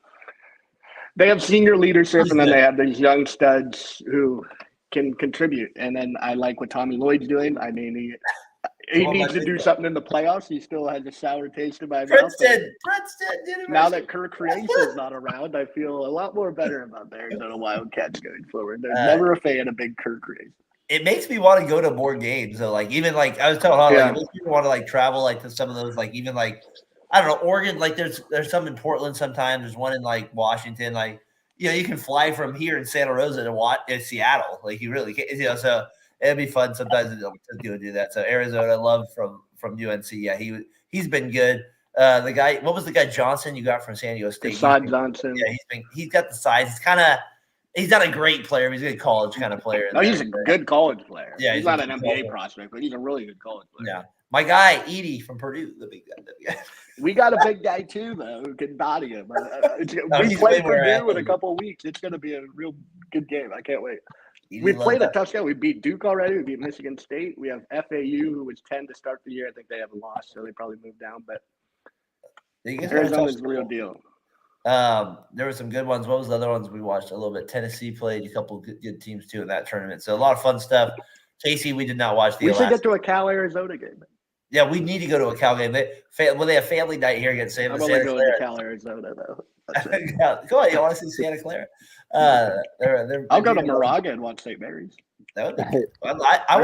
They have senior leadership, and then they have these young studs who can contribute. And then I like what Tommy Lloyd's doing. I mean, he needs to do something in the playoffs. He still has a sour taste in my mouth. Princeton now that Kirk Creation's not around, I feel a lot more better about the Arizona Wildcats going forward. They're never a fan of big Kirk Creation. It makes me want to go to more games. So, like, even like I was telling Holly, like, it makes me want to like travel like to some of those, like even like I don't know, Oregon. Like there's some in Portland sometimes. There's one in like Washington. Like you can fly from here in Santa Rosa to Seattle. Like you really can. So it'd be fun sometimes to do that. So Arizona, love from UNC. Yeah, he's been good. The guy, what was the guy Johnson you got from San Diego State? Johnson. Yeah, he's got the size. He's not a great player. He's a good college kind of player. No, he's a good college player. Yeah, he's not an NBA prospect, but he's a really good college player. Yeah, my guy Edie from Purdue, the big guy. We got a big guy too, though, who can body him. We play Purdue in a couple of weeks. It's going to be a real good game. I can't wait. We played a tough game. We beat Duke already. We beat Michigan State. We have FAU, who was 10 to start the year. I think they have a loss, so they probably moved down. But Arizona's the real deal. There were some good ones. What was the other ones we watched a little bit? Tennessee played a couple good teams too in that tournament. So a lot of fun stuff. Casey, we did not watch the. We should get to a Cal Arizona game. Yeah, we need to go to a Cal game. They have family night here against Santa Clara. I'm only going to Cal Arizona though. Go on, you want to see Santa Clara? I'll go to Moraga and watch St. Mary's. That would be I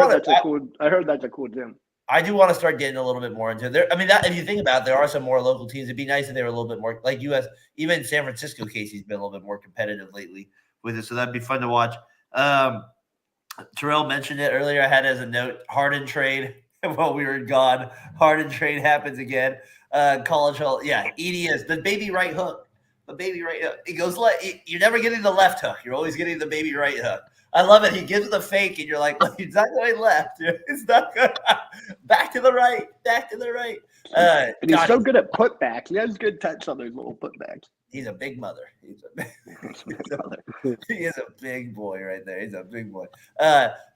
heard that's a cool gym. I do want to start getting a little bit more into it. I mean, if you think about it, there are some more local teams. It'd be nice if they were a little bit more like US. Even San Francisco, Casey's been a little bit more competitive lately with it, so that'd be fun to watch. Terrell mentioned it earlier. I had as a note, Harden trade while we were gone. Harden trade happens again. College Hall, yeah. Edie is the baby right hook. The baby right hook. He goes you're never getting the left hook. You're always getting the baby right hook. I love it. He gives the fake, and you're like, look, he's not going left. It's not good. Back to the right. And he's so good at putbacks. He has good touch on those little putbacks. He's a big mother. He is a big boy right there. He's a big boy.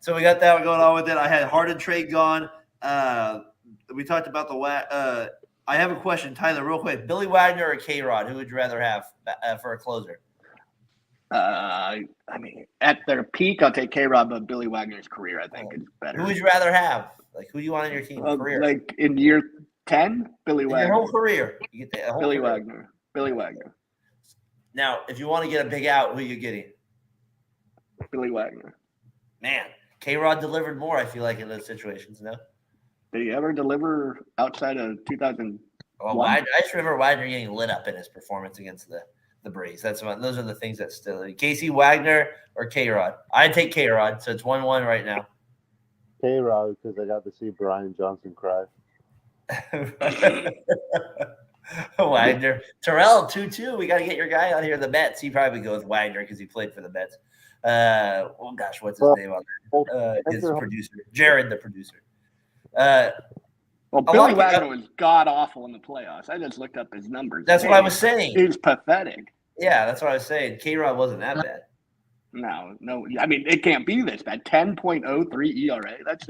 So we got that one going on with it. I had Harden trade gone. We talked about the I have a question, Tyler, real quick. Billy Wagner or K-Rod? Who would you rather have for a closer? I mean, at their peak, I'll take K-Rod, but Billy Wagner's career, I think, is better. Who would you rather have? Like, who do you want in your team career? Like, in year 10, Billy Wagner. Your whole career. You get the whole Billy career. Wagner. Now, if you want to get a big out, who are you getting? Billy Wagner. Man, K-Rod delivered more, I feel like, in those situations, no? Did he ever deliver outside of 2000? Well, I just remember Wagner getting lit up in his performance against the Braves. Those are the things that still. Casey Wagner or K-Rod? I'd take K-Rod, so it's 1-1 right now. K-Rod, because I got to see Brian Johnson cry. Wagner. Terrell, 2-2. We got to get your guy out here. The Mets. He probably go with Wagner because he played for the Mets. Oh, gosh, what's his name on there? His producer. Jared, the producer. Billy Wagner was god-awful in the playoffs. I just looked up his numbers. That's what I was saying. He was pathetic. Yeah, that's what I was saying. K-Rod wasn't that bad. No. I mean, it can't be this bad. 10.03 ERA. That's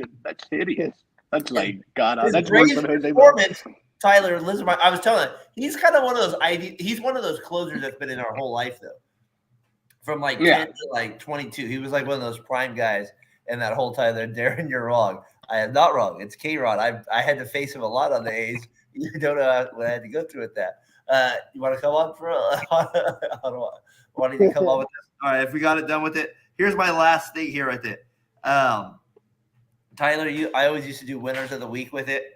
hideous. That's like god-awful. That's worse than Jose performance. Tyler Lismar, I was telling him, he's kind of one of those he's one of those closers that's been in our whole life, though. from like 10 to like 22. He was like one of those prime guys. And that whole time there, Daren, you're wrong. I am not wrong. It's K-Rod. I had to face him a lot on the A's. You don't know what I had to go through with that. You want to come on for why don't you come on with this? All right, if we got it done with it, here's my last thing here with it. Tyler, I always used to do winners of the week with it.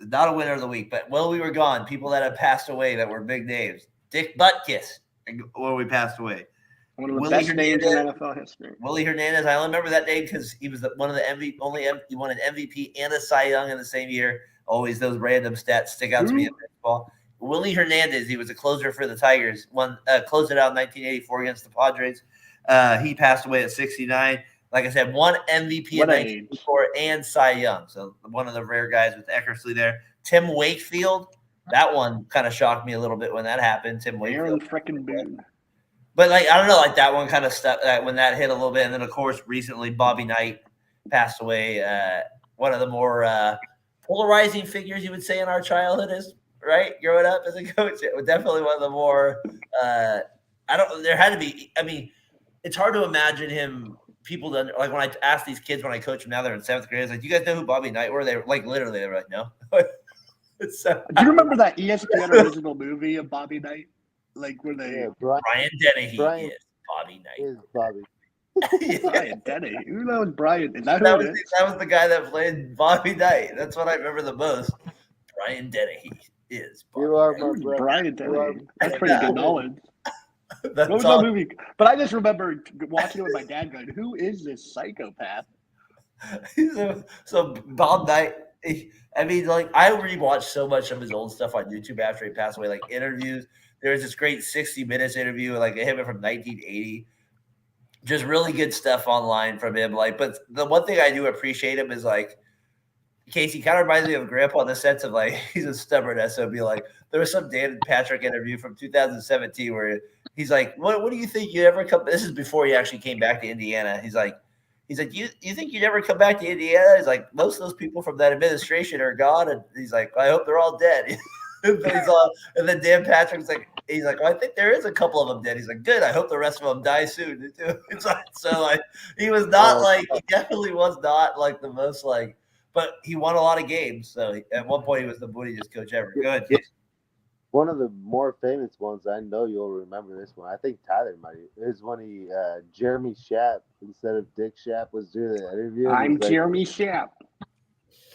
Not a winner of the week, but while we were gone, people that have passed away that were big names. Dick Butkus, when we passed away. One of the best names in NFL history. Willie Hernandez. I only remember that name because he was one of the MVP. He won an MVP and a Cy Young in the same year. Always those random stats stick out to me in baseball. Willie Hernandez. He was a closer for the Tigers. Closed it out in 1984 against the Padres. He passed away at 69. Like I said, one MVP in 1984 and Cy Young. So one of the rare guys with Eckersley there. Tim Wakefield. That one kind of shocked me a little bit when that happened. Tim Wakefield. Freaking Boone. But like I don't know, like that one kind of stuck when that hit a little bit, and then of course recently Bobby Knight passed away. One of the more polarizing figures you would say in our childhood is right growing up as a coach. It was definitely one of the more. There had to be. I mean, it's hard to imagine him. People that like when I ask these kids when I coach them now they're in 7th grade. I was like, do you guys know who Bobby Knight were? They were like literally they were like, no. Do you remember that ESPN original movie of Bobby Knight? Like where they Brian Dennehy is Bobby Knight. Is Bobby. Brian Dennehy. Who knows Brian? Is that was the guy that played Bobby Knight. That's what I remember the most. Brian Dennehy is Bobby You are Knight. my brother. Brian Dennehy. That's pretty good knowledge. What was that movie? But I just remember watching it with my dad going, who is this psychopath? So Bob Knight, I mean, like I rewatched so much of his old stuff on YouTube after he passed away, like interviews. There was this great 60 Minutes interview, like him from 1980. Just really good stuff online from him. Like, but the one thing I do appreciate him is like Casey kind of reminds me of Grandpa in the sense of like he's a stubborn SOB. Like there was some Dan and Patrick interview from 2017 where he's like, "What do you think you ever come?" This is before he actually came back to Indiana. He's like, you think you'd ever come back to Indiana? He's like, most of those people from that administration are gone, and he's like, I hope they're all dead. And then Dan Patrick's like, he's like, well, I think there is a couple of them dead. He's like, good. I hope the rest of them die soon. It's like, so like he was not he definitely was not like the most like, but he won a lot of games. So at one point he was the bootiest coach ever. Go ahead. One of the more famous ones, I know you'll remember this one. I think Tyler might. Is when Jeremy Schaap instead of Dick Schaap was doing the interview. I'm Jeremy Schaap.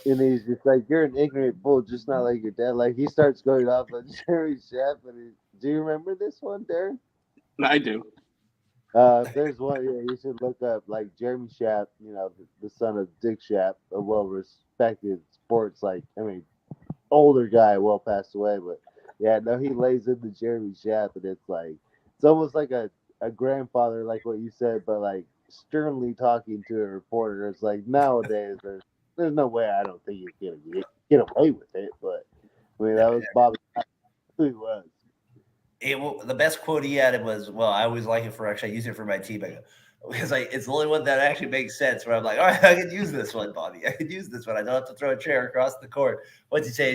And he's just like, you're an ignorant bull, just not like your dad. Like, he starts going off on Jeremy Schaap. Do you remember this one, Darren? I do. There's one, you should look up, like, Jeremy Schaap, the son of Dick Schaap, a well-respected sports, older guy, well passed away. But, yeah, no, he lays into Jeremy Schaap, and it's almost like a grandfather, like what you said, but, like, sternly talking to a reporter. It's like, nowadays, there's no way I don't think you're going to get away with it. But, I mean, that was Bobby. Who he was. The best quote he had was, well, I always like it I use it for my team. Because it's the only one that actually makes sense where I'm like, all right, I could use this one, Bobby. I could use this one. I don't have to throw a chair across the court. What's he say?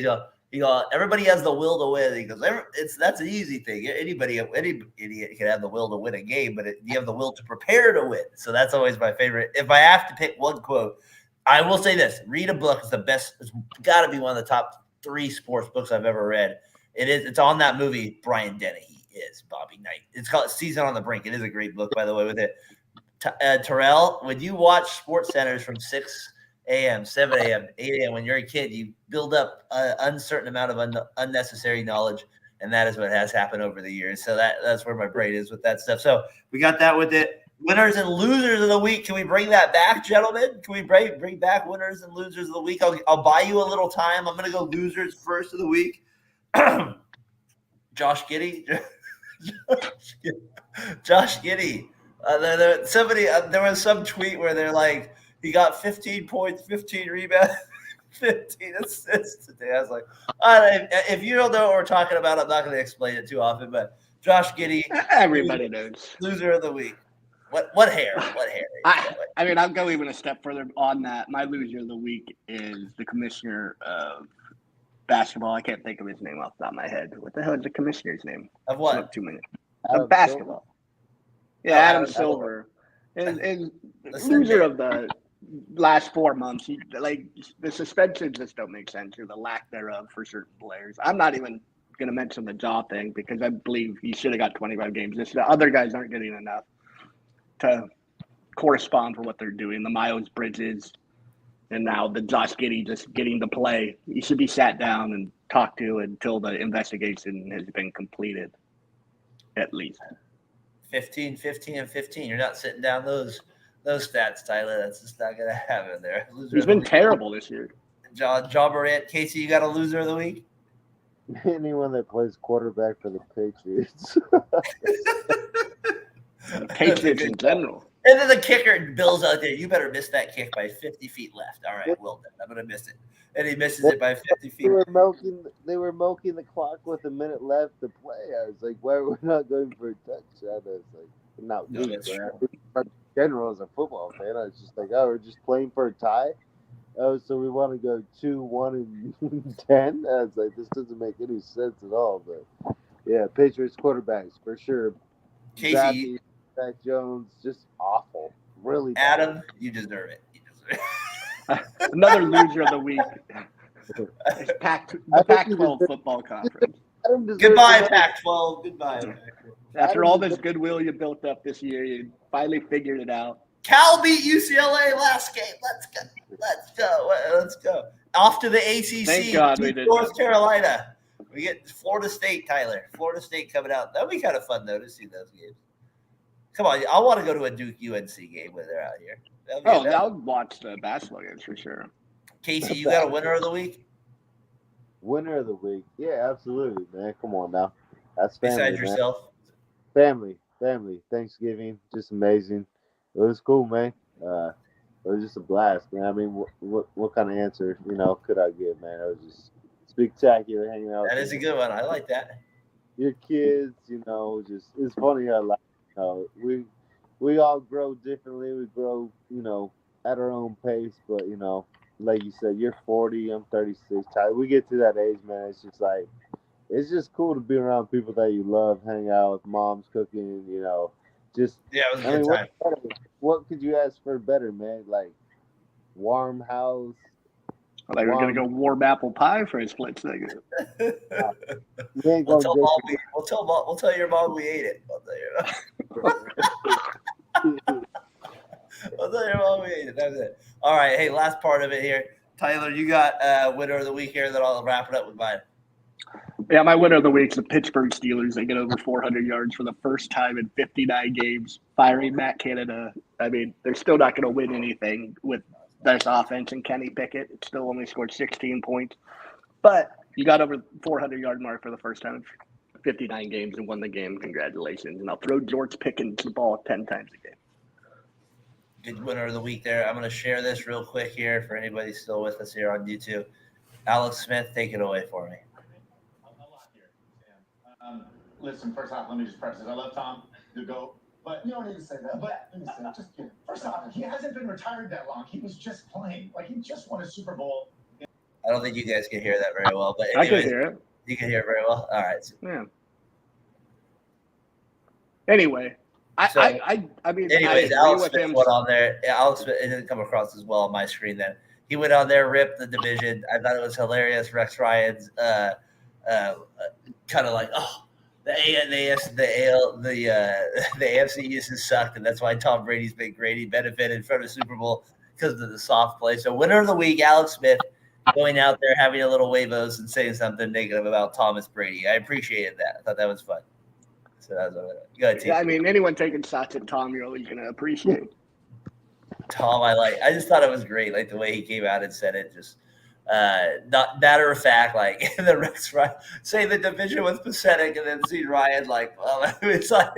He goes, everybody has the will to win. He goes, that's an easy thing. Any idiot can have the will to win a game, but you have the will to prepare to win. So that's always my favorite. If I have to pick one quote, I will say this. Read a book is the best. It's got to be one of the top 3 sports books I've ever read. It's on that movie, Brian Dennehy is Bobby Knight. It's called Season on the Brink. It is a great book, by the way, with it. Terrell, when you watch Sports Centers from 6 a.m., 7 a.m., 8 a.m., when you're a kid, you build up an uncertain amount of unnecessary knowledge, and that is what has happened over the years. So that's where my brain is with that stuff. So we got that with it. Winners and losers of the week. Can we bring that back, gentlemen? Can we bring back winners and losers of the week? I'll buy you a little time. I'm going to go losers first of the week. Josh Giddey. Josh Giddey. There was some tweet where they're like, he got 15 points, 15 rebounds, 15 assists today. I was like, if you don't know what we're talking about, I'm not going to explain it too often. But Josh Giddey, everybody knows, loser of the week. What hair? What hair? I mean, I'll go even a step further on that. My loser of the week is the commissioner of basketball. I can't think of his name off the top of my head. What the hell is the commissioner's name? Of what? 2 minutes. Of basketball. Yeah, Adam Silver. And loser of the last 4 months. The suspensions just don't make sense, or the lack thereof for certain players. I'm not even going to mention the jaw thing because I believe he should have got 25 games. The other guys aren't getting enough to correspond for what they're doing. The Miles Bridges and now the Josh Giddey just getting to play. He should be sat down and talked to until the investigation has been completed, at least. 15, 15, and 15. You're not sitting down those stats, Tyler. That's just not going to happen there. He's been terrible this year. John Morant. Casey, you got a loser of the week? Anyone that plays quarterback for the Patriots. Patriots in general. And then the kicker, Bill's out there. You better miss that kick by 50 feet left. All right, well done. I'm going to miss it. And he misses it by 50 feet. They were milking the clock with a minute left to play. I was like, why are we not going for a touchdown? I was like, not me. In general, as a football fan, I was just like, oh, we're just playing for a tie? Oh, so we want to go 2-1 and 10? I was like, this doesn't make any sense at all. But, yeah, Patriots quarterbacks, for sure. Casey, Zach Jones, just awful. Really bad. Adam, you deserve it. Another loser of the week. The Pac-12 football conference. Goodbye, Pac-12. Goodbye. After all this goodwill you built up this year, you finally figured it out. Cal beat UCLA last game. Let's go. Off to the ACC. Thank God we did. North Carolina. We get Florida State, Tyler. Florida State coming out. That'll be kind of fun, though, to see those games. Come on. I want to go to a Duke UNC game when they're out here. I'll watch the basketball games for sure. Casey, you got a winner of the week? Winner of the week? Yeah, absolutely, man. Come on now. That's family, besides yourself? Family. Thanksgiving, just amazing. It was cool, man. It was just a blast, man. I mean, what kind of answer, could I give, man? It was just spectacular hanging out. That is a good one. I like that. Your kids, just it's funny how we all grow differently. We grow, at our own pace, but like you said, you're 40, I'm 36. We get to that age, man. It's just like, it's just cool to be around people that you love, hang out with moms cooking, just. Yeah, it was a good time. What could you ask for better, man? Like, warm house. Like we're going to go warm apple pie for a split second. We'll tell your mom we ate it. I'll tell your mom we ate it. That's it. All right. Hey, last part of it here. Tyler, you got winner of the week here, then I'll wrap it up with mine. Yeah, my winner of the week is the Pittsburgh Steelers. They get over 400 yards for the first time in 59 games, firing Matt Canada. I mean, they're still not going to win anything with this offense and Kenny Pickett. It still only scored 16 points. But you got over 400-yard mark for the first time in 59 games and won the game. Congratulations. And I'll throw George Pickens the ball 10 times a game. Good winner of the week there. I'm going to share this real quick here for anybody still with us here on YouTube. Alex Smith, take it away for me. Listen, first off, let me just preface it. I love Tom, the GOAT. But you don't need to say that. But let me say, just kidding. First off, he hasn't been retired that long. He was just playing. Like, he just won a Super Bowl. I don't think you guys can hear that very well. But anyways, I can hear it. You can hear it very well? All right. Yeah. Anyway. Anyways, Alex Smith went on there. Alex Smith, it didn't come across as well on my screen then. He went on there, ripped the division. I thought it was hilarious. Rex Ryan's kind of like, the AFC East has sucked, and that's why Tom Brady's been great. He benefited from the Super Bowl because of the soft play. So winner of the week, Alex Smith, going out there having a little wavos and saying something negative about Thomas Brady. I appreciated that. I thought that was fun. So that was good. Yeah, I mean, anyone taking shots at Tom, you're always going to appreciate. Tom, I just thought it was great, like the way he came out and said it, just not matter of fact, like the Rex Ryan say the division was pathetic, and then see Ryan like, well, it's like,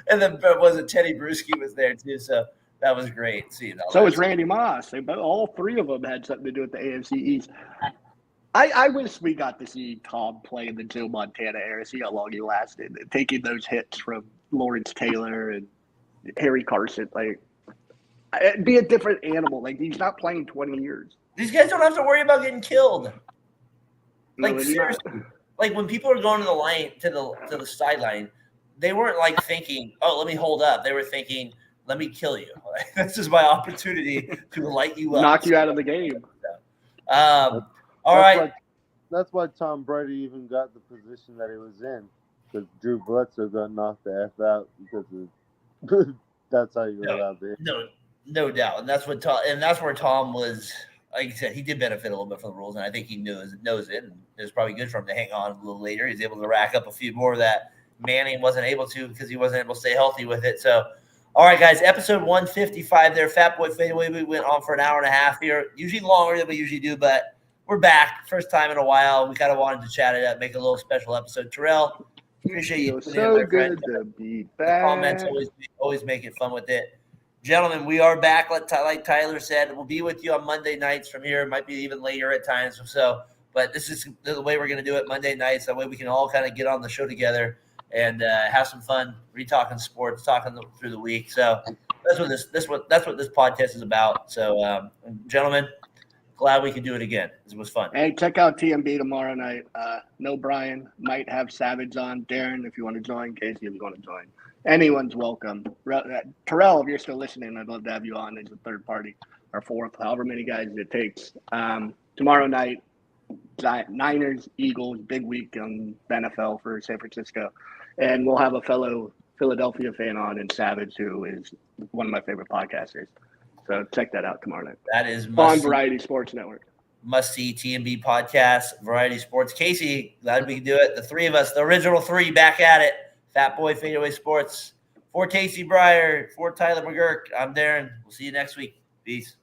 and then was it Teddy Bruschi was there too, so that was great. So was Randy Moss. All three of them had something to do with the AFC East. I wish we got to see Tom play in the Joe Montana era, see how long he lasted, taking those hits from Lawrence Taylor and Harry Carson. Like, it'd be a different animal. Like, he's not playing 20 years. These guys don't have to worry about getting killed. Like, No, seriously. Like, when people are going to the line, to the sideline, they weren't like thinking, oh, let me hold up. They were thinking, let me kill you. This is my opportunity to light you up. Knock you out of the game. All right. That's why Tom Brady even got the position that he was in, because Drew Bledsoe got knocked the F out because of that's how you were allowed to. No doubt, and that's where Tom was. Like you said, he did benefit a little bit from the rules, and I think he knows it. And it was probably good for him to hang on a little later. He's able to rack up a few more that Manning wasn't able to because he wasn't able to stay healthy with it. So, all right, guys, episode 155 there. Fatboy FadeAway. We went on for an hour and a half here, usually longer than we usually do, but we're back. First time in a while. We kind of wanted to chat it up, make a little special episode. Terrell, appreciate you. So good to be back. The comments always make it fun with it. Gentlemen, we are back. Like Tyler said, we'll be with you on Monday nights from here. It might be even later at times. But this is the way we're going to do it Monday nights. That way we can all kind of get on the show together and have some fun, re-talking sports, talking through the week. So that's what this podcast is about. So, gentlemen, glad we could do it again. It was fun. Hey, check out TMB tomorrow night. No Brian. Might have Savage on. Darren, if you want to join. Casey, if you want to join. Anyone's welcome. Terrell, if you're still listening, I'd love to have you on as a third party or fourth, however many guys it takes. Tomorrow night, Niners, Eagles, big week on the NFL for San Francisco. And we'll have a fellow Philadelphia fan on in Savage, who is one of my favorite podcasters. So check that out tomorrow night. That is on Variety Sports Network. Must-see TMB podcast, Variety Sports. Casey, glad we can do it. The three of us, the original three, back at it. Fatboy FadeAway Sports. For Casey Breyer, for Tyler McGurk, I'm Daren. We'll see you next week. Peace.